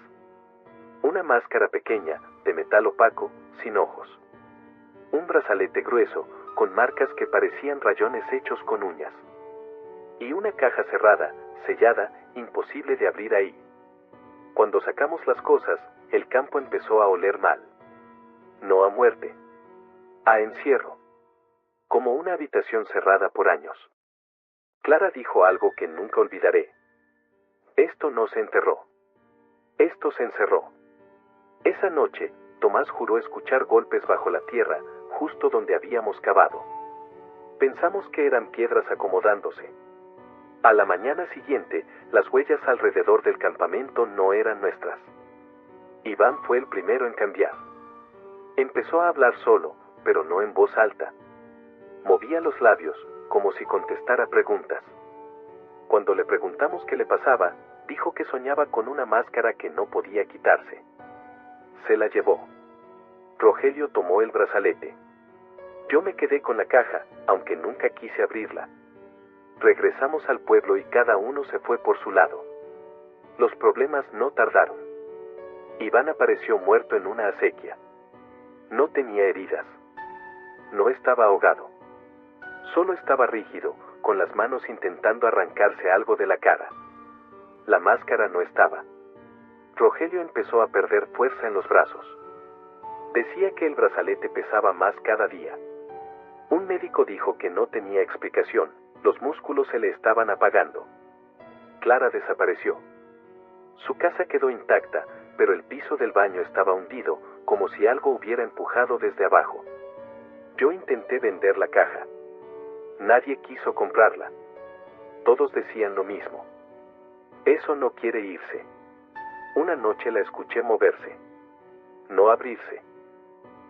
Una máscara pequeña, de metal opaco, sin ojos. Un brazalete grueso, con marcas que parecían rayones hechos con uñas. Y una caja cerrada, sellada, imposible de abrir ahí. Cuando sacamos las cosas, el campo empezó a oler mal. No a muerte. A encierro. Como una habitación cerrada por años. Clara dijo algo que nunca olvidaré. Esto no se enterró. Esto se encerró. Esa noche, Tomás juró escuchar golpes bajo la tierra, justo donde habíamos cavado. Pensamos que eran piedras acomodándose. A la mañana siguiente, las huellas alrededor del campamento no eran nuestras. Iván fue el primero en cambiar. Empezó a hablar solo, pero no en voz alta. Movía los labios, como si contestara preguntas. Cuando le preguntamos qué le pasaba, dijo que soñaba con una máscara que no podía quitarse. Se la llevó. Rogelio tomó el brazalete. Yo me quedé con la caja, aunque nunca quise abrirla. Regresamos al pueblo y cada uno se fue por su lado. Los problemas no tardaron. Iván apareció muerto en una acequia. No tenía heridas. No estaba ahogado. Solo estaba rígido, con las manos intentando arrancarse algo de la cara. La máscara no estaba. Rogelio empezó a perder fuerza en los brazos. Decía que el brazalete pesaba más cada día. Un médico dijo que no tenía explicación, los músculos se le estaban apagando. Clara desapareció. Su casa quedó intacta, pero el piso del baño estaba hundido, como si algo hubiera empujado desde abajo. Yo intenté vender la caja. Nadie quiso comprarla. Todos decían lo mismo. Eso no quiere irse. Una noche la escuché moverse. No abrirse.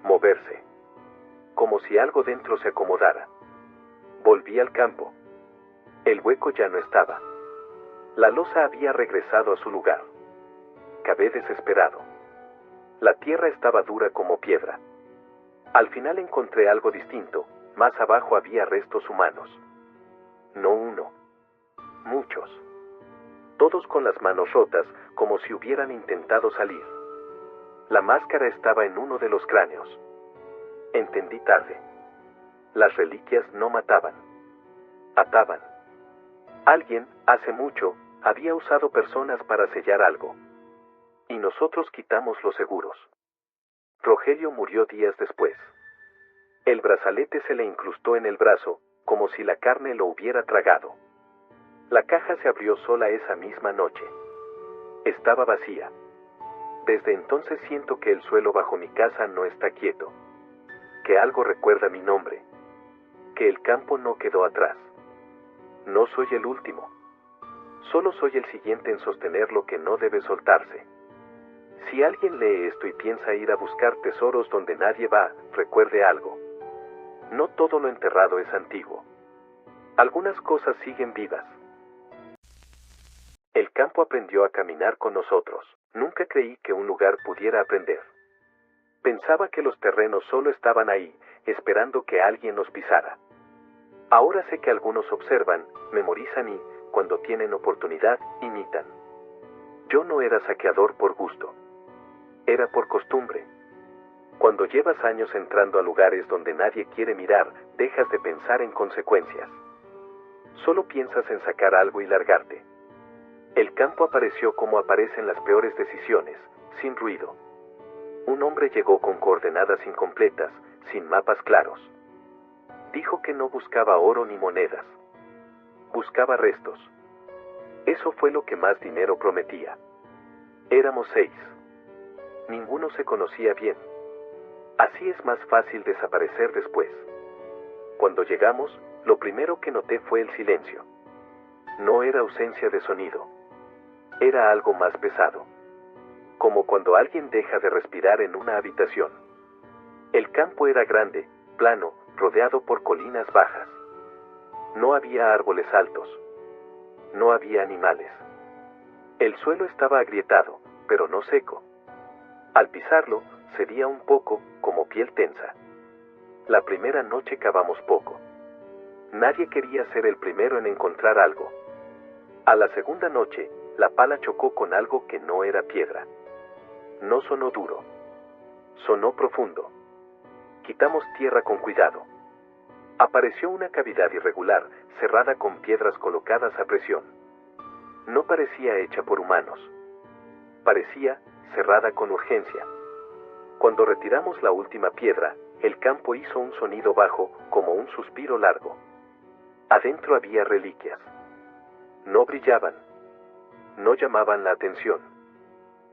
Moverse. Como si algo dentro se acomodara. Volví al campo. El hueco ya no estaba. La losa había regresado a su lugar. Cavé desesperado. La tierra estaba dura como piedra. Al final encontré algo distinto. Más abajo había restos humanos. No uno. Muchos. Todos con las manos rotas, como si hubieran intentado salir. La máscara estaba en uno de los cráneos. Entendí tarde. Las reliquias no mataban. Ataban. Alguien, hace mucho, había usado personas para sellar algo. Y nosotros quitamos los seguros. Rogelio murió días después. El brazalete se le incrustó en el brazo, como si la carne lo hubiera tragado. La caja se abrió sola esa misma noche. Estaba vacía. Desde entonces siento que el suelo bajo mi casa no está quieto. Que algo recuerda mi nombre. Que el campo no quedó atrás. No soy el último. Solo soy el siguiente en sostener lo que no debe soltarse. Si alguien lee esto y piensa ir a buscar tesoros donde nadie va, recuerde algo. No todo lo enterrado es antiguo. Algunas cosas siguen vivas. El campo aprendió a caminar con nosotros. Nunca creí que un lugar pudiera aprender. Pensaba que los terrenos solo estaban ahí, esperando que alguien los pisara. Ahora sé que algunos observan, memorizan y, cuando tienen oportunidad, imitan. Yo no era saqueador por gusto. Era por costumbre. Cuando llevas años entrando a lugares donde nadie quiere mirar, dejas de pensar en consecuencias. Solo piensas en sacar algo y largarte. El campo apareció como aparecen las peores decisiones, sin ruido. Un hombre llegó con coordenadas incompletas, sin mapas claros. Dijo que no buscaba oro ni monedas. Buscaba restos. Eso fue lo que más dinero prometía. Éramos 6. Ninguno se conocía bien. Así es más fácil desaparecer después. Cuando llegamos, lo primero que noté fue el silencio. No era ausencia de sonido. Era algo más pesado. Como cuando alguien deja de respirar en una habitación. El campo era grande, plano, rodeado por colinas bajas. No había árboles altos. No había animales. El suelo estaba agrietado, pero no seco. Al pisarlo, cedía un poco, como piel tensa. La primera noche cavamos poco. Nadie quería ser el primero en encontrar algo. A la segunda noche, la pala chocó con algo que no era piedra. No sonó duro. Sonó profundo. Quitamos tierra con cuidado. Apareció una cavidad irregular, cerrada con piedras colocadas a presión. No parecía hecha por humanos. Parecía cerrada con urgencia. Cuando retiramos la última piedra, el campo hizo un sonido bajo, como un suspiro largo. Adentro había reliquias. No brillaban. No llamaban la atención.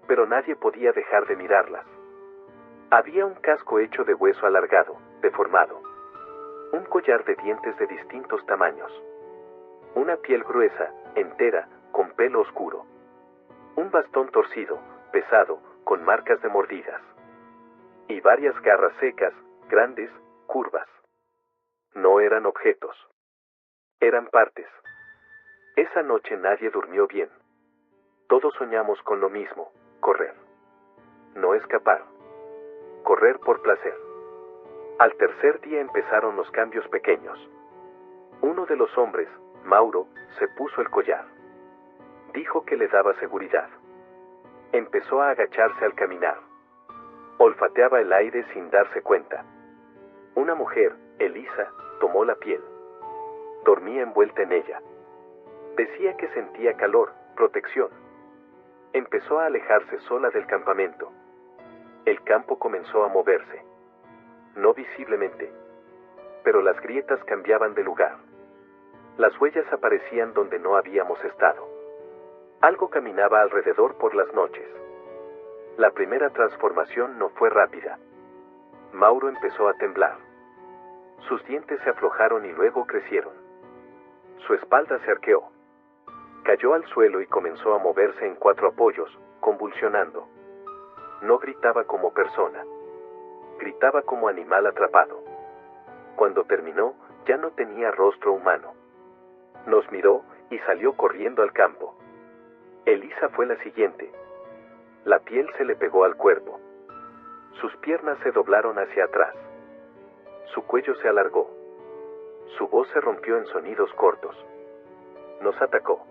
Pero nadie podía dejar de mirarlas. Había un casco hecho de hueso alargado, deformado. Un collar de dientes de distintos tamaños. Una piel gruesa, entera, con pelo oscuro. Un bastón torcido, pesado, con marcas de mordidas. Y varias garras secas, grandes, curvas. No eran objetos. Eran partes. Esa noche nadie durmió bien. Todos soñamos con lo mismo: correr. No escapar. Correr por placer. Al tercer día empezaron los cambios pequeños. Uno de los hombres, Mauro, se puso el collar. Dijo que le daba seguridad. Empezó a agacharse al caminar. Olfateaba el aire sin darse cuenta. Una mujer, Elisa, tomó la piel. Dormía envuelta en ella. Decía que sentía calor, protección. Empezó a alejarse sola del campamento. El campo comenzó a moverse. No visiblemente. Pero las grietas cambiaban de lugar. Las huellas aparecían donde no habíamos estado. Algo caminaba alrededor por las noches. La primera transformación no fue rápida. Mauro empezó a temblar. Sus dientes se aflojaron y luego crecieron. Su espalda se arqueó. Cayó al suelo y comenzó a moverse en 4 apoyos, convulsionando. No gritaba como persona. Gritaba como animal atrapado. Cuando terminó, ya no tenía rostro humano. Nos miró y salió corriendo al campo. Elisa fue la siguiente. La piel se le pegó al cuerpo. Sus piernas se doblaron hacia atrás. Su cuello se alargó. Su voz se rompió en sonidos cortos. Nos atacó.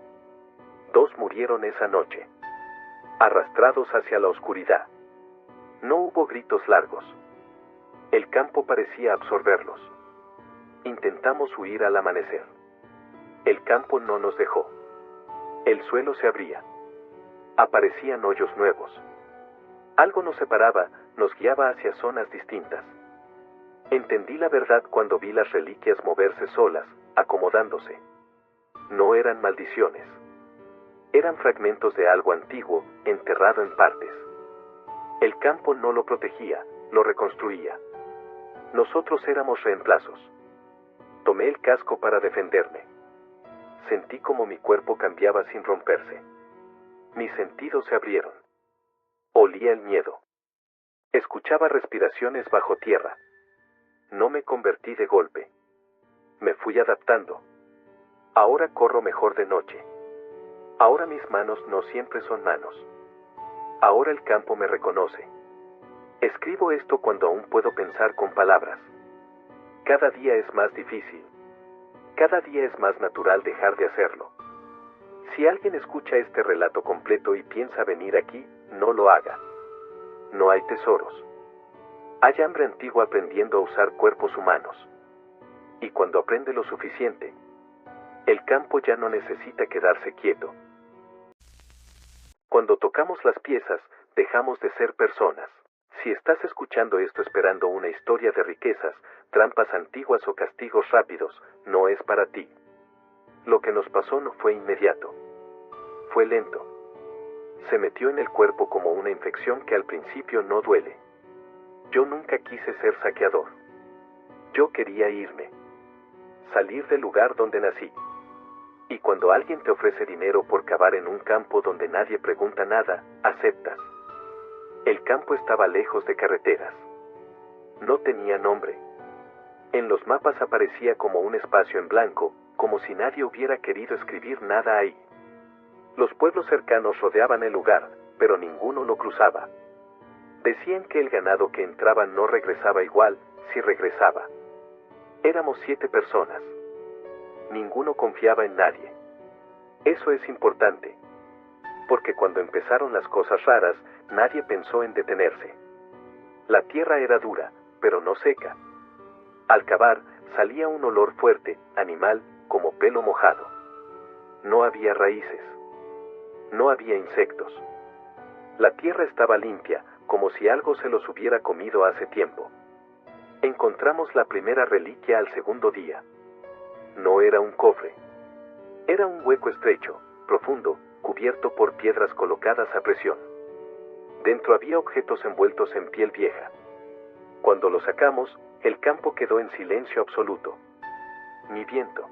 2 murieron esa noche, arrastrados hacia la oscuridad. No hubo gritos largos. El campo parecía absorberlos. Intentamos huir al amanecer. El campo no nos dejó. El suelo se abría. Aparecían hoyos nuevos. Algo nos separaba, nos guiaba hacia zonas distintas. Entendí la verdad cuando vi las reliquias moverse solas, acomodándose. No eran maldiciones. Eran fragmentos de algo antiguo, enterrado en partes. El campo no lo protegía, lo reconstruía. Nosotros éramos reemplazos. Tomé el casco para defenderme. Sentí como mi cuerpo cambiaba sin romperse. Mis sentidos se abrieron. Olía el miedo. Escuchaba respiraciones bajo tierra. No me convertí de golpe. Me fui adaptando. Ahora corro mejor de noche. Ahora mis manos no siempre son manos. Ahora el campo me reconoce. Escribo esto cuando aún puedo pensar con palabras. Cada día es más difícil. Cada día es más natural dejar de hacerlo. Si alguien escucha este relato completo y piensa venir aquí, no lo haga. No hay tesoros. Hay hambre antigua aprendiendo a usar cuerpos humanos. Y cuando aprende lo suficiente, el campo ya no necesita quedarse quieto. Cuando tocamos las piezas, dejamos de ser personas. Si estás escuchando esto esperando una historia de riquezas, trampas antiguas o castigos rápidos, no es para ti. Lo que nos pasó no fue inmediato. Fue lento. Se metió en el cuerpo como una infección que al principio no duele. Yo nunca quise ser saqueador. Yo quería irme. Salir del lugar donde nací. Y cuando alguien te ofrece dinero por cavar en un campo donde nadie pregunta nada, aceptas. El campo estaba lejos de carreteras. No tenía nombre. En los mapas aparecía como un espacio en blanco, como si nadie hubiera querido escribir nada ahí. Los pueblos cercanos rodeaban el lugar, pero ninguno lo cruzaba. Decían que el ganado que entraba no regresaba igual, si regresaba. Éramos 7 personas. Ninguno confiaba en nadie. Eso es importante. Porque cuando empezaron las cosas raras, nadie pensó en detenerse. La tierra era dura, pero no seca. Al cavar, salía un olor fuerte, animal, como pelo mojado. No había raíces. No había insectos. La tierra estaba limpia, como si algo se los hubiera comido hace tiempo. Encontramos la primera reliquia al segundo día. No era un cofre. Era un hueco estrecho, profundo, cubierto por piedras colocadas a presión. Dentro había objetos envueltos en piel vieja. Cuando lo sacamos, el campo quedó en silencio absoluto. Ni viento.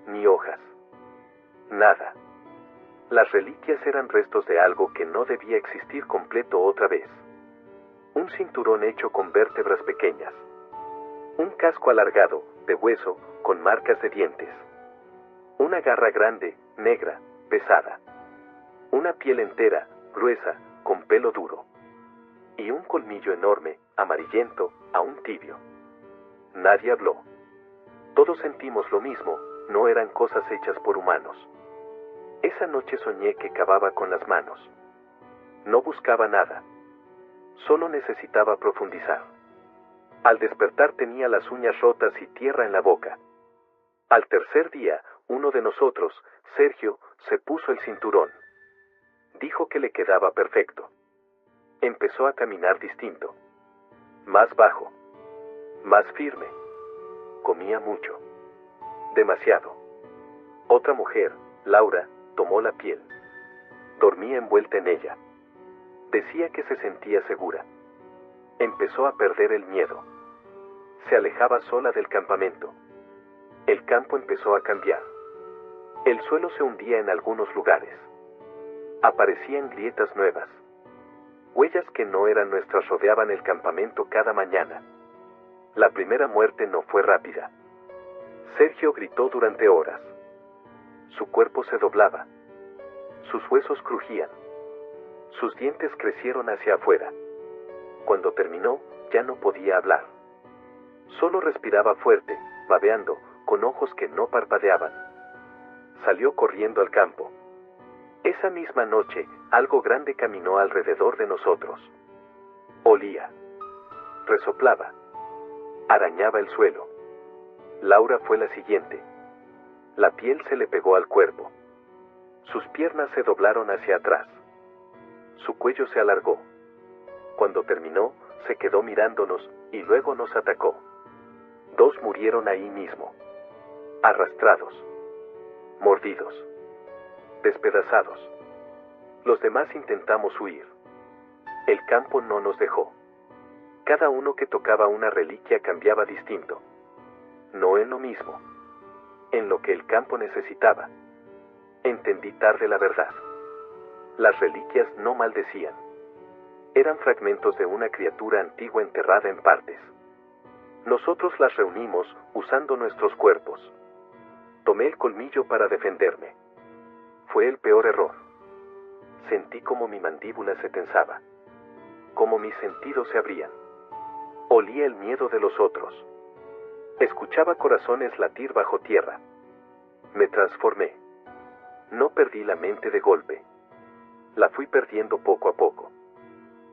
Ni hojas. Nada. Las reliquias eran restos de algo que no debía existir completo otra vez. Un cinturón hecho con vértebras pequeñas. Un casco alargado, de hueso, con marcas de dientes. Una garra grande, negra, pesada. Una piel entera, gruesa, con pelo duro. Y un colmillo enorme, amarillento, aún tibio. Nadie habló. Todos sentimos lo mismo, no eran cosas hechas por humanos. Esa noche soñé que cavaba con las manos. No buscaba nada. Solo necesitaba profundizar. Al despertar tenía las uñas rotas y tierra en la boca. Al tercer día, uno de nosotros, Sergio, se puso el cinturón. Dijo que le quedaba perfecto. Empezó a caminar distinto. Más bajo. Más firme. Comía mucho. Demasiado. Otra mujer, Laura, tomó la piel. Dormía envuelta en ella. Decía que se sentía segura. Empezó a perder el miedo. Se alejaba sola del campamento. El campo empezó a cambiar. El suelo se hundía en algunos lugares. Aparecían grietas nuevas. Huellas que no eran nuestras rodeaban el campamento cada mañana. La primera muerte no fue rápida. Sergio gritó durante horas. Su cuerpo se doblaba. Sus huesos crujían. Sus dientes crecieron hacia afuera. Cuando terminó, ya no podía hablar. Solo respiraba fuerte, babeando, con ojos que no parpadeaban. Salió corriendo al campo. Esa misma noche, algo grande caminó alrededor de nosotros. Olía. Resoplaba. Arañaba el suelo. Laura fue la siguiente. La piel se le pegó al cuerpo. Sus piernas se doblaron hacia atrás. Su cuello se alargó. Cuando terminó, se quedó mirándonos y luego nos atacó. 2 murieron ahí mismo. Arrastrados. Mordidos. Despedazados. Los demás intentamos huir. El campo no nos dejó. Cada uno que tocaba una reliquia cambiaba distinto. No en lo mismo. En lo que el campo necesitaba. Entendí tarde la verdad. Las reliquias no maldecían. Eran fragmentos de una criatura antigua enterrada en partes. Nosotros las reunimos usando nuestros cuerpos. Tomé el colmillo para defenderme. Fue el peor error. Sentí como mi mandíbula se tensaba. Como mis sentidos se abrían. Olía el miedo de los otros. Escuchaba corazones latir bajo tierra. Me transformé. No perdí la mente de golpe. La fui perdiendo poco a poco.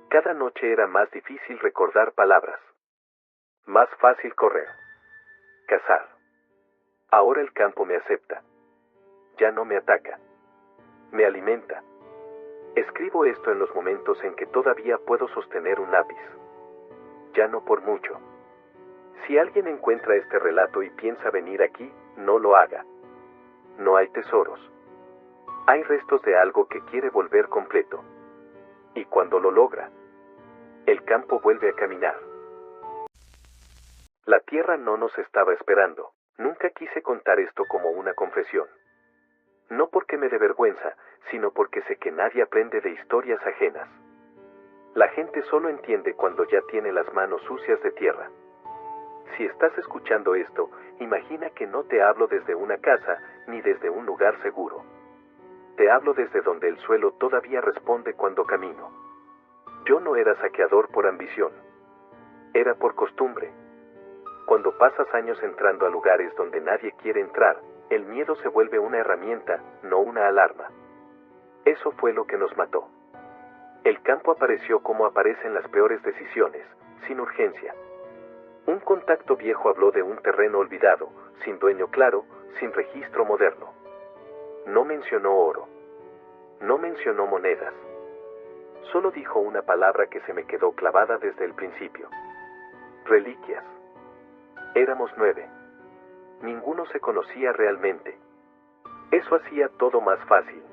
Cada noche era más difícil recordar palabras. Más fácil correr. Cazar. Ahora el campo me acepta. Ya no me ataca. Me alimenta. Escribo esto en los momentos en que todavía puedo sostener un lápiz. Ya no por mucho. Si alguien encuentra este relato y piensa venir aquí, no lo haga. No hay tesoros. Hay restos de algo que quiere volver completo. Y cuando lo logra, el campo vuelve a caminar. La tierra no nos estaba esperando. Nunca quise contar esto como una confesión. No porque me dé vergüenza, sino porque sé que nadie aprende de historias ajenas. La gente solo entiende cuando ya tiene las manos sucias de tierra. Si estás escuchando esto, imagina que no te hablo desde una casa, ni desde un lugar seguro. Te hablo desde donde el suelo todavía responde cuando camino. Yo no era saqueador por ambición. Era por costumbre. Cuando pasas años entrando a lugares donde nadie quiere entrar, el miedo se vuelve una herramienta, no una alarma. Eso fue lo que nos mató. El campo apareció como aparecen las peores decisiones, sin urgencia. Un contacto viejo habló de un terreno olvidado, sin dueño claro, sin registro moderno. No mencionó oro. No mencionó monedas. Solo dijo una palabra que se me quedó clavada desde el principio. Reliquias. Éramos 9. Ninguno se conocía realmente. Eso hacía todo más fácil.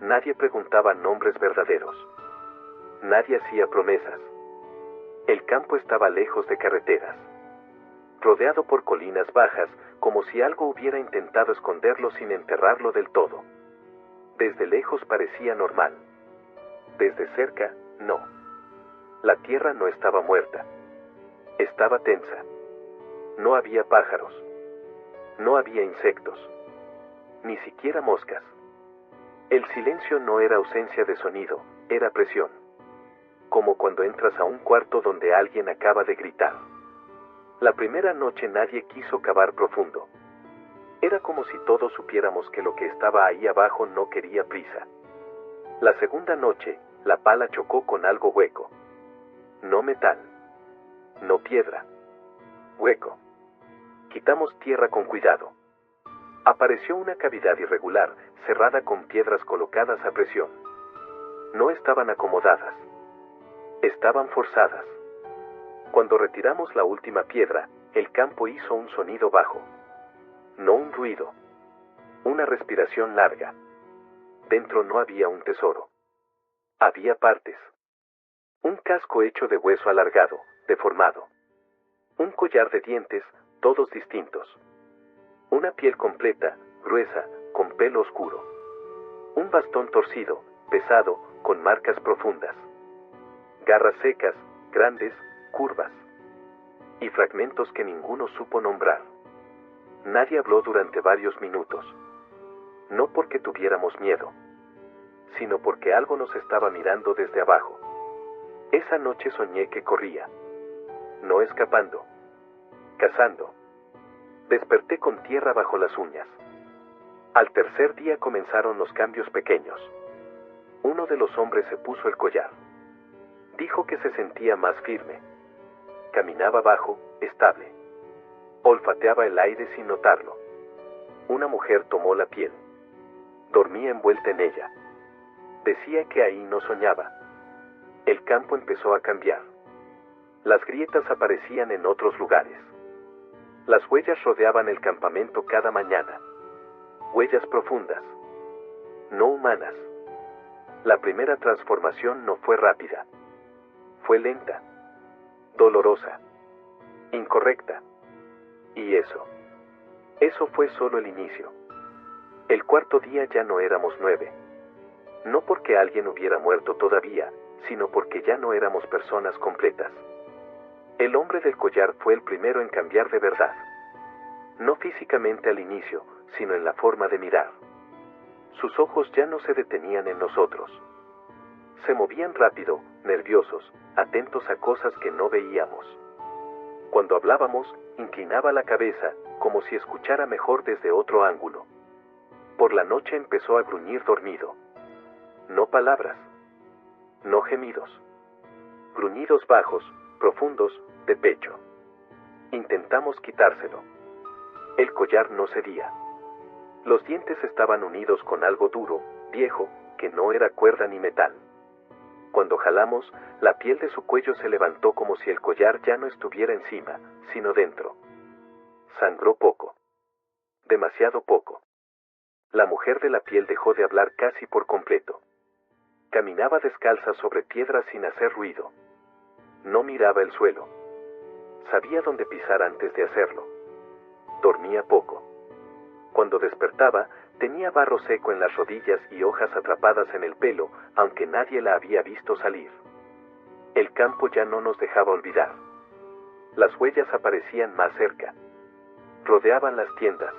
Nadie preguntaba nombres verdaderos. Nadie hacía promesas. El campo estaba lejos de carreteras. Rodeado por colinas bajas, como si algo hubiera intentado esconderlo sin enterrarlo del todo. Desde lejos parecía normal. Desde cerca, no. La tierra no estaba muerta. Estaba tensa. No había pájaros. No había insectos. ni siquiera moscas. El silencio no era ausencia de sonido, era presión. Como cuando entras a un cuarto donde alguien acaba de gritar. La primera noche nadie quiso cavar profundo. Era como si todos supiéramos que lo que estaba ahí abajo no quería prisa. La segunda noche, la pala chocó con algo hueco. No metal. No piedra. Hueco. Quitamos tierra con cuidado. Apareció una cavidad irregular, cerrada con piedras colocadas a presión. No estaban acomodadas. Estaban forzadas. Cuando retiramos la última piedra, el campo hizo un sonido bajo. No un ruido. Una respiración larga. Dentro no había un tesoro. Había partes. Un casco hecho de hueso alargado, deformado. Un collar de dientes, todos distintos. Una piel completa, gruesa, con pelo oscuro. Un bastón torcido, pesado, con marcas profundas. Garras secas, grandes, curvas. Y fragmentos que ninguno supo nombrar. Nadie habló durante varios minutos. No porque tuviéramos miedo, sino porque algo nos estaba mirando desde abajo. Esa noche soñé que corría. No escapando. Cazando. Desperté con tierra bajo las uñas. Al tercer día comenzaron los cambios pequeños. Uno de los hombres se puso el collar. Dijo que se sentía más firme. Caminaba bajo, estable. Olfateaba el aire sin notarlo. Una mujer tomó la piel. Dormía envuelta en ella. Decía que ahí no soñaba. El campo empezó a cambiar. Las grietas aparecían en otros lugares. Las huellas rodeaban el campamento cada mañana. Huellas profundas. No humanas. La primera transformación no fue rápida. Fue lenta. Dolorosa. Incorrecta. Y eso fue solo el inicio. El cuarto día ya no éramos 9. No porque alguien hubiera muerto todavía, sino porque ya no éramos personas completas. El hombre del collar fue el primero en cambiar de verdad. No físicamente al inicio, sino en la forma de mirar. Sus ojos ya no se detenían en nosotros. Se movían rápido, nerviosos, atentos a cosas que no veíamos. Cuando hablábamos, inclinaba la cabeza, como si escuchara mejor desde otro ángulo. Por la noche empezó a gruñir dormido. No palabras. No gemidos. Gruñidos bajos, profundos, de pecho. Intentamos quitárselo. El collar no cedía. Los dientes estaban unidos con algo duro, viejo, que no era cuerda ni metal. Cuando jalamos, la piel de su cuello se levantó como si el collar ya no estuviera encima, sino dentro. Sangró poco. Demasiado poco. La mujer de la piel dejó de hablar casi por completo. Caminaba descalza sobre piedras sin hacer ruido. No miraba el suelo. Sabía dónde pisar antes de hacerlo. Dormía poco. Cuando despertaba, tenía barro seco en las rodillas y hojas atrapadas en el pelo, aunque nadie la había visto salir. El campo ya no nos dejaba olvidar. Las huellas aparecían más cerca. Rodeaban las tiendas.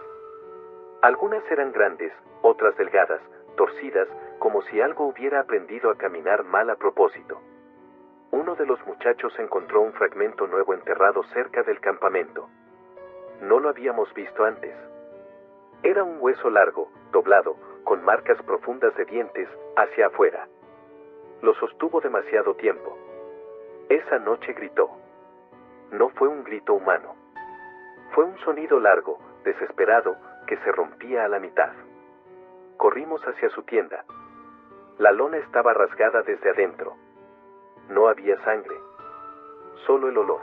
Algunas eran grandes, otras delgadas, torcidas, como si algo hubiera aprendido a caminar mal a propósito. Uno de los muchachos encontró un fragmento nuevo enterrado cerca del campamento. No lo habíamos visto antes. Era un hueso largo, doblado, con marcas profundas de dientes, hacia afuera. Lo sostuvo demasiado tiempo. Esa noche gritó. No fue un grito humano. Fue un sonido largo, desesperado, que se rompía a la mitad. Corrimos hacia su tienda. La lona estaba rasgada desde adentro. No había sangre. Solo el olor.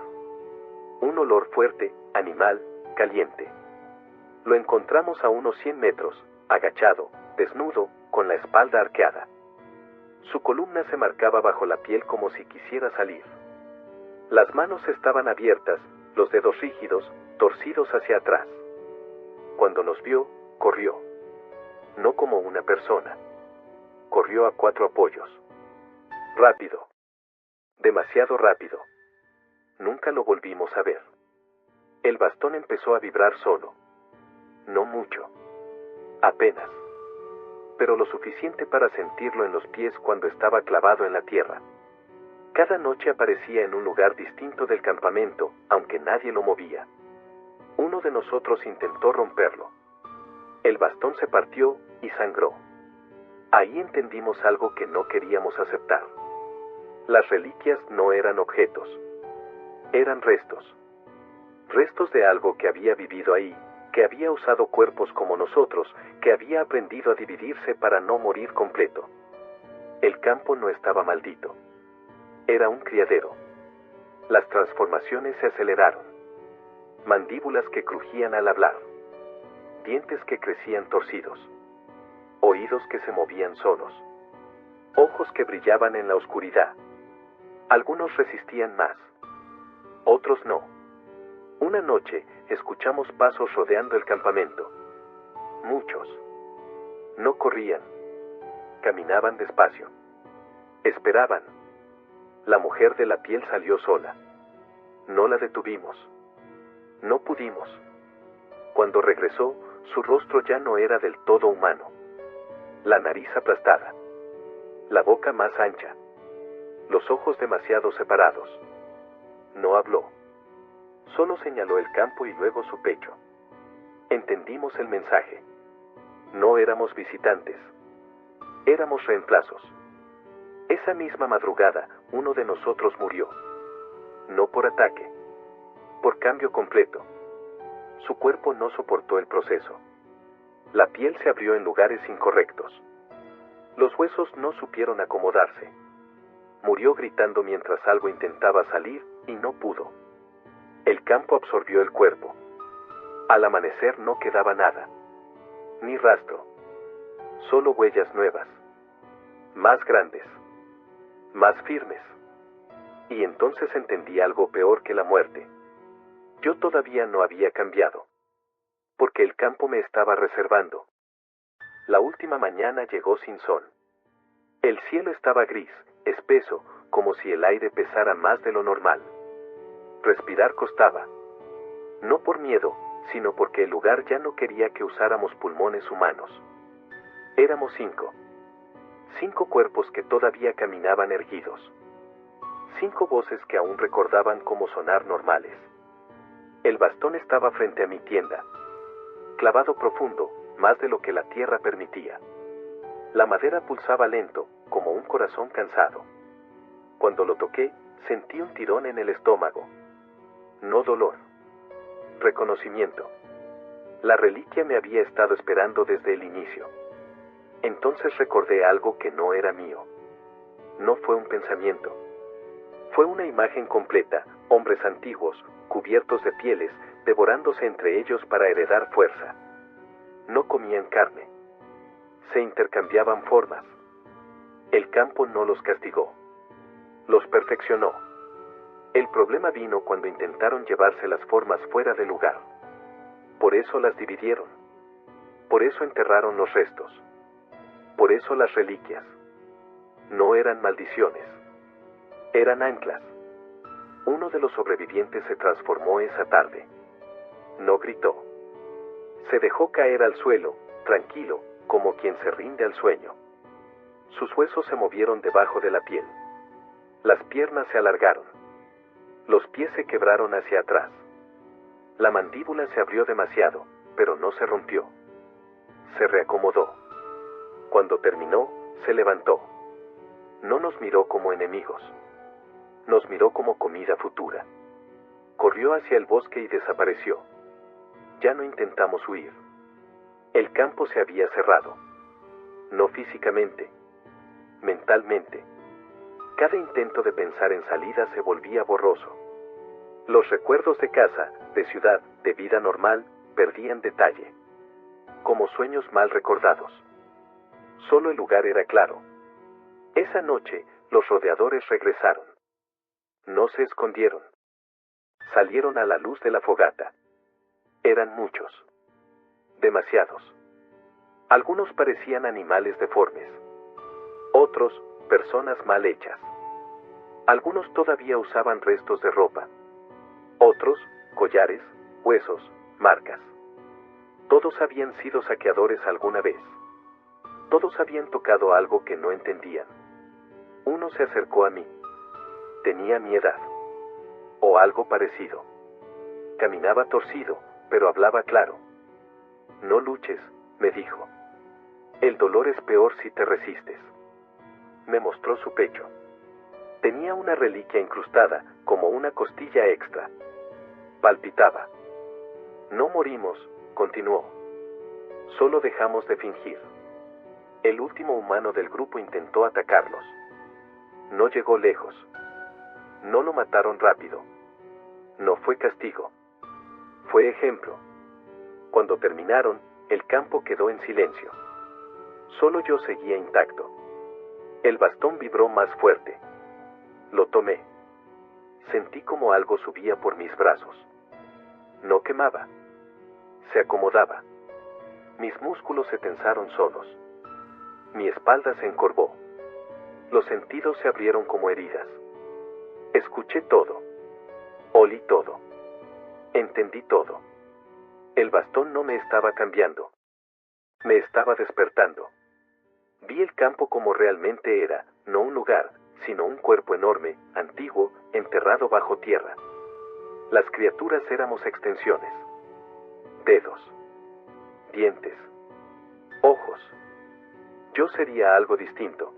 Un olor fuerte, animal, caliente. Lo encontramos a unos 100 metros, agachado, desnudo, con la espalda arqueada. Su columna se marcaba bajo la piel como si quisiera salir. Las manos estaban abiertas, los dedos rígidos, torcidos hacia atrás. Cuando nos vio, corrió. No como una persona. Corrió a 4 apoyos. Rápido. Demasiado rápido. Nunca lo volvimos a ver. El bastón empezó a vibrar solo. No mucho. Apenas. Pero lo suficiente para sentirlo en los pies cuando estaba clavado en la tierra. Cada noche aparecía en un lugar distinto del campamento, aunque nadie lo movía. Uno de nosotros intentó romperlo. El bastón se partió y sangró. Ahí entendimos algo que no queríamos aceptar. Las reliquias no eran objetos. Eran restos. Restos de algo que había vivido ahí, que había usado cuerpos como nosotros, que había aprendido a dividirse para no morir completo. El campo no estaba maldito. Era un criadero. Las transformaciones se aceleraron. Mandíbulas que crujían al hablar. Dientes que crecían torcidos. Oídos que se movían solos. Ojos que brillaban en la oscuridad. Algunos resistían más. Otros no. Una noche escuchamos pasos rodeando el campamento. Muchos. No corrían. Caminaban despacio. Esperaban. La mujer de la piel salió sola. No la detuvimos. No pudimos. Cuando regresó, su rostro ya no era del todo humano. La nariz aplastada. La boca más ancha. Los ojos demasiado separados. No habló. Solo señaló el campo y luego su pecho. Entendimos el mensaje. No éramos visitantes. Éramos reemplazos. Esa misma madrugada, uno de nosotros murió. No por ataque. Por cambio completo. Su cuerpo no soportó el proceso. La piel se abrió en lugares incorrectos. Los huesos no supieron acomodarse. Murió gritando mientras algo intentaba salir y no pudo. El campo absorbió el cuerpo. Al amanecer no quedaba nada. Ni rastro. Solo huellas nuevas. Más grandes. Más firmes. Y entonces entendí algo peor que la muerte. Yo todavía no había cambiado. Porque el campo me estaba reservando. La última mañana llegó sin sol. El cielo estaba gris, espeso, como si el aire pesara más de lo normal. Respirar costaba. No por miedo, sino porque el lugar ya no quería que usáramos pulmones humanos. Éramos 5. 5 cuerpos que todavía caminaban erguidos. 5 voces que aún recordaban cómo sonar normales. El bastón estaba frente a mi tienda. Clavado profundo, más de lo que la tierra permitía. La madera pulsaba lento, como un corazón cansado. Cuando lo toqué, sentí un tirón en el estómago. No dolor. Reconocimiento. La reliquia me había estado esperando desde el inicio. Entonces recordé algo que no era mío. No fue un pensamiento. Fue una imagen completa, hombres antiguos, cubiertos de pieles, devorándose entre ellos para heredar fuerza. No comían carne. Se intercambiaban formas. El campo no los castigó. Los perfeccionó. El problema vino cuando intentaron llevarse las formas fuera del lugar. Por eso las dividieron. Por eso enterraron los restos. Por eso las reliquias. No eran maldiciones. Eran anclas. Uno de los sobrevivientes se transformó esa tarde. No gritó. Se dejó caer al suelo, tranquilo, como quien se rinde al sueño. Sus huesos se movieron debajo de la piel. Las piernas se alargaron. Los pies se quebraron hacia atrás. La mandíbula se abrió demasiado, pero no se rompió. Se reacomodó. Cuando terminó, se levantó. No nos miró como enemigos. Nos miró como comida futura. Corrió hacia el bosque y desapareció. Ya no intentamos huir. El campo se había cerrado. No físicamente, mentalmente. Cada intento de pensar en salida se volvía borroso. Los recuerdos de casa, de ciudad, de vida normal, perdían detalle. Como sueños mal recordados. Solo el lugar era claro. Esa noche, los rodeadores regresaron. No se escondieron. Salieron a la luz de la fogata. Eran muchos. Demasiados. Algunos parecían animales deformes. Otros, personas mal hechas. Algunos todavía usaban restos de ropa. Otros, collares, huesos, marcas. Todos habían sido saqueadores alguna vez. Todos habían tocado algo que no entendían. Uno se acercó a mí. Tenía mi edad. O algo parecido. Caminaba torcido, pero hablaba claro. No luches, me dijo. El dolor es peor si te resistes. Me mostró su pecho. Tenía una reliquia incrustada, como una costilla extra. Palpitaba. No morimos, continuó. Solo dejamos de fingir. El último humano del grupo intentó atacarlos. No llegó lejos. No lo mataron rápido. No fue castigo. Fue ejemplo. Cuando terminaron, el campo quedó en silencio. Solo yo seguía intacto. El bastón vibró más fuerte. Lo tomé. Sentí como algo subía por mis brazos. No quemaba. Se acomodaba. Mis músculos se tensaron solos. Mi espalda se encorvó. Los sentidos se abrieron como heridas. Escuché todo. Olí todo. Entendí todo. El bastón no me estaba cambiando. Me estaba despertando. Vi el campo como realmente era, no un lugar, sino un cuerpo enorme, antiguo, enterrado bajo tierra. Las criaturas éramos extensiones. Dedos. Dientes. Ojos. Yo sería algo distinto.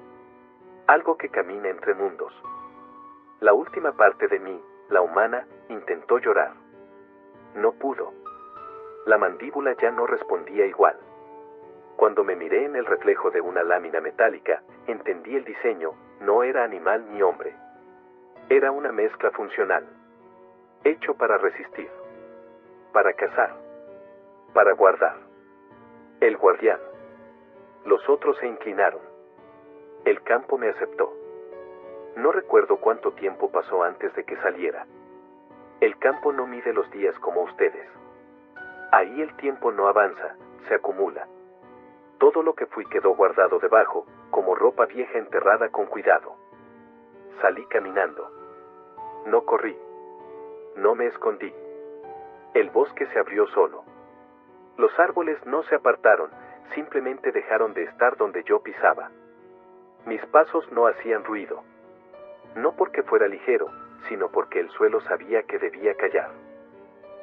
Algo que camina entre mundos. La última parte de mí, la humana, intentó llorar. No pudo. La mandíbula ya no respondía igual. Cuando me miré en el reflejo de una lámina metálica, entendí el diseño, no era animal ni hombre. Era una mezcla funcional. Hecho para resistir. Para cazar. Para guardar. El guardián. Los otros se inclinaron. El campo me aceptó. No recuerdo cuánto tiempo pasó antes de que saliera. El campo no mide los días como ustedes. Ahí el tiempo no avanza, se acumula. Todo lo que fui quedó guardado debajo, como ropa vieja enterrada con cuidado. Salí caminando. No corrí. No me escondí. El bosque se abrió solo. Los árboles no se apartaron, simplemente dejaron de estar donde yo pisaba. Mis pasos no hacían ruido. No porque fuera ligero, sino porque el suelo sabía que debía callar.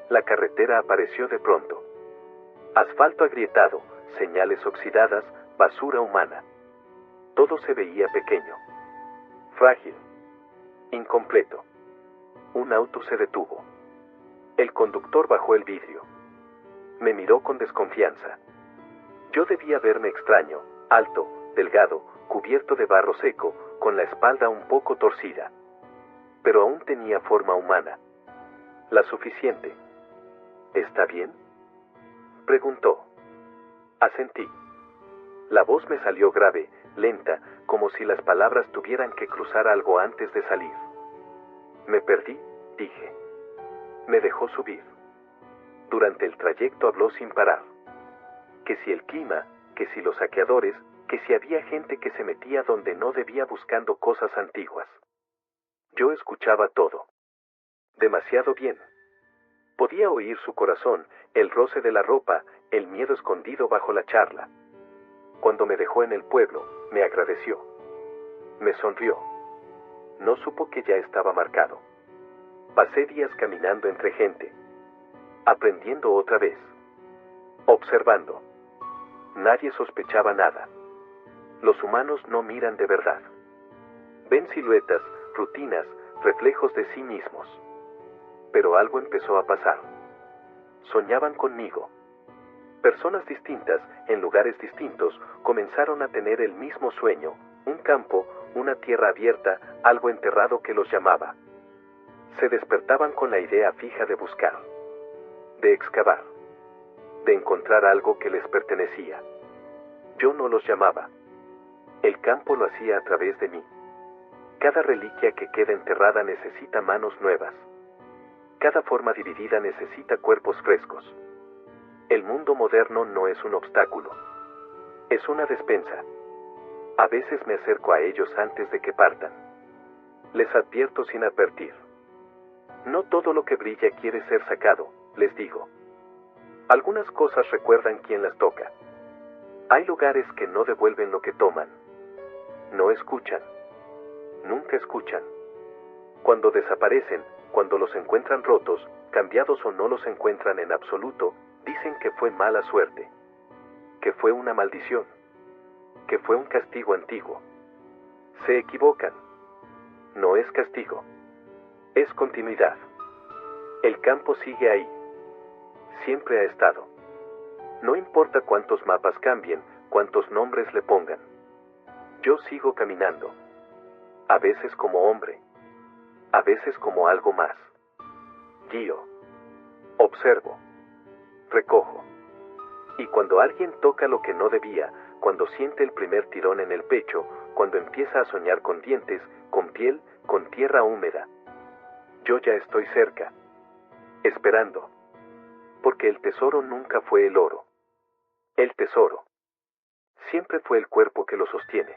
La carretera apareció de pronto. Asfalto agrietado, señales oxidadas, basura humana. Todo se veía pequeño. Frágil. Incompleto. Un auto se detuvo. El conductor bajó el vidrio. Me miró con desconfianza. Yo debía verme extraño, alto, delgado, cubierto de barro seco, con la espalda un poco torcida. Pero aún tenía forma humana. La suficiente. ¿Está bien?, preguntó. Asentí. La voz me salió grave, lenta, como si las palabras tuvieran que cruzar algo antes de salir. Me perdí, dije. Me dejó subir. Durante el trayecto habló sin parar. Que si el clima, que si los saqueadores, que si había gente que se metía donde no debía buscando cosas antiguas. Yo escuchaba todo. Demasiado bien. Podía oír su corazón, el roce de la ropa, el miedo escondido bajo la charla. Cuando me dejó en el pueblo, me agradeció. Me sonrió. No supo que ya estaba marcado. Pasé días caminando entre gente. Aprendiendo otra vez. Observando. Nadie sospechaba nada. Los humanos no miran de verdad. Ven siluetas, rutinas, reflejos de sí mismos. Pero algo empezó a pasar. Soñaban conmigo. Personas distintas, en lugares distintos, comenzaron a tener el mismo sueño, un campo, una tierra abierta, algo enterrado que los llamaba. Se despertaban con la idea fija de buscar, de excavar, de encontrar algo que les pertenecía. Yo no los llamaba. El campo lo hacía a través de mí. Cada reliquia que queda enterrada necesita manos nuevas. Cada forma dividida necesita cuerpos frescos. El mundo moderno no es un obstáculo. Es una despensa. A veces me acerco a ellos antes de que partan. Les advierto sin advertir. No todo lo que brilla quiere ser sacado, les digo. Algunas cosas recuerdan quien las toca. Hay lugares que no devuelven lo que toman. No escuchan. Nunca escuchan. Cuando desaparecen, cuando los encuentran rotos, cambiados o no los encuentran en absoluto, dicen que fue mala suerte. Que fue una maldición. Que fue un castigo antiguo. Se equivocan. No es castigo. Es continuidad. El campo sigue ahí. Siempre ha estado. No importa cuántos mapas cambien, cuántos nombres le pongan. Yo sigo caminando. A veces como hombre. A veces como algo más. Guío. Observo. Recojo. Y cuando alguien toca lo que no debía, cuando siente el primer tirón en el pecho, cuando empieza a soñar con dientes, con piel, con tierra húmeda, yo ya estoy cerca. Esperando. Porque el tesoro nunca fue el oro. El tesoro siempre fue el cuerpo que lo sostiene.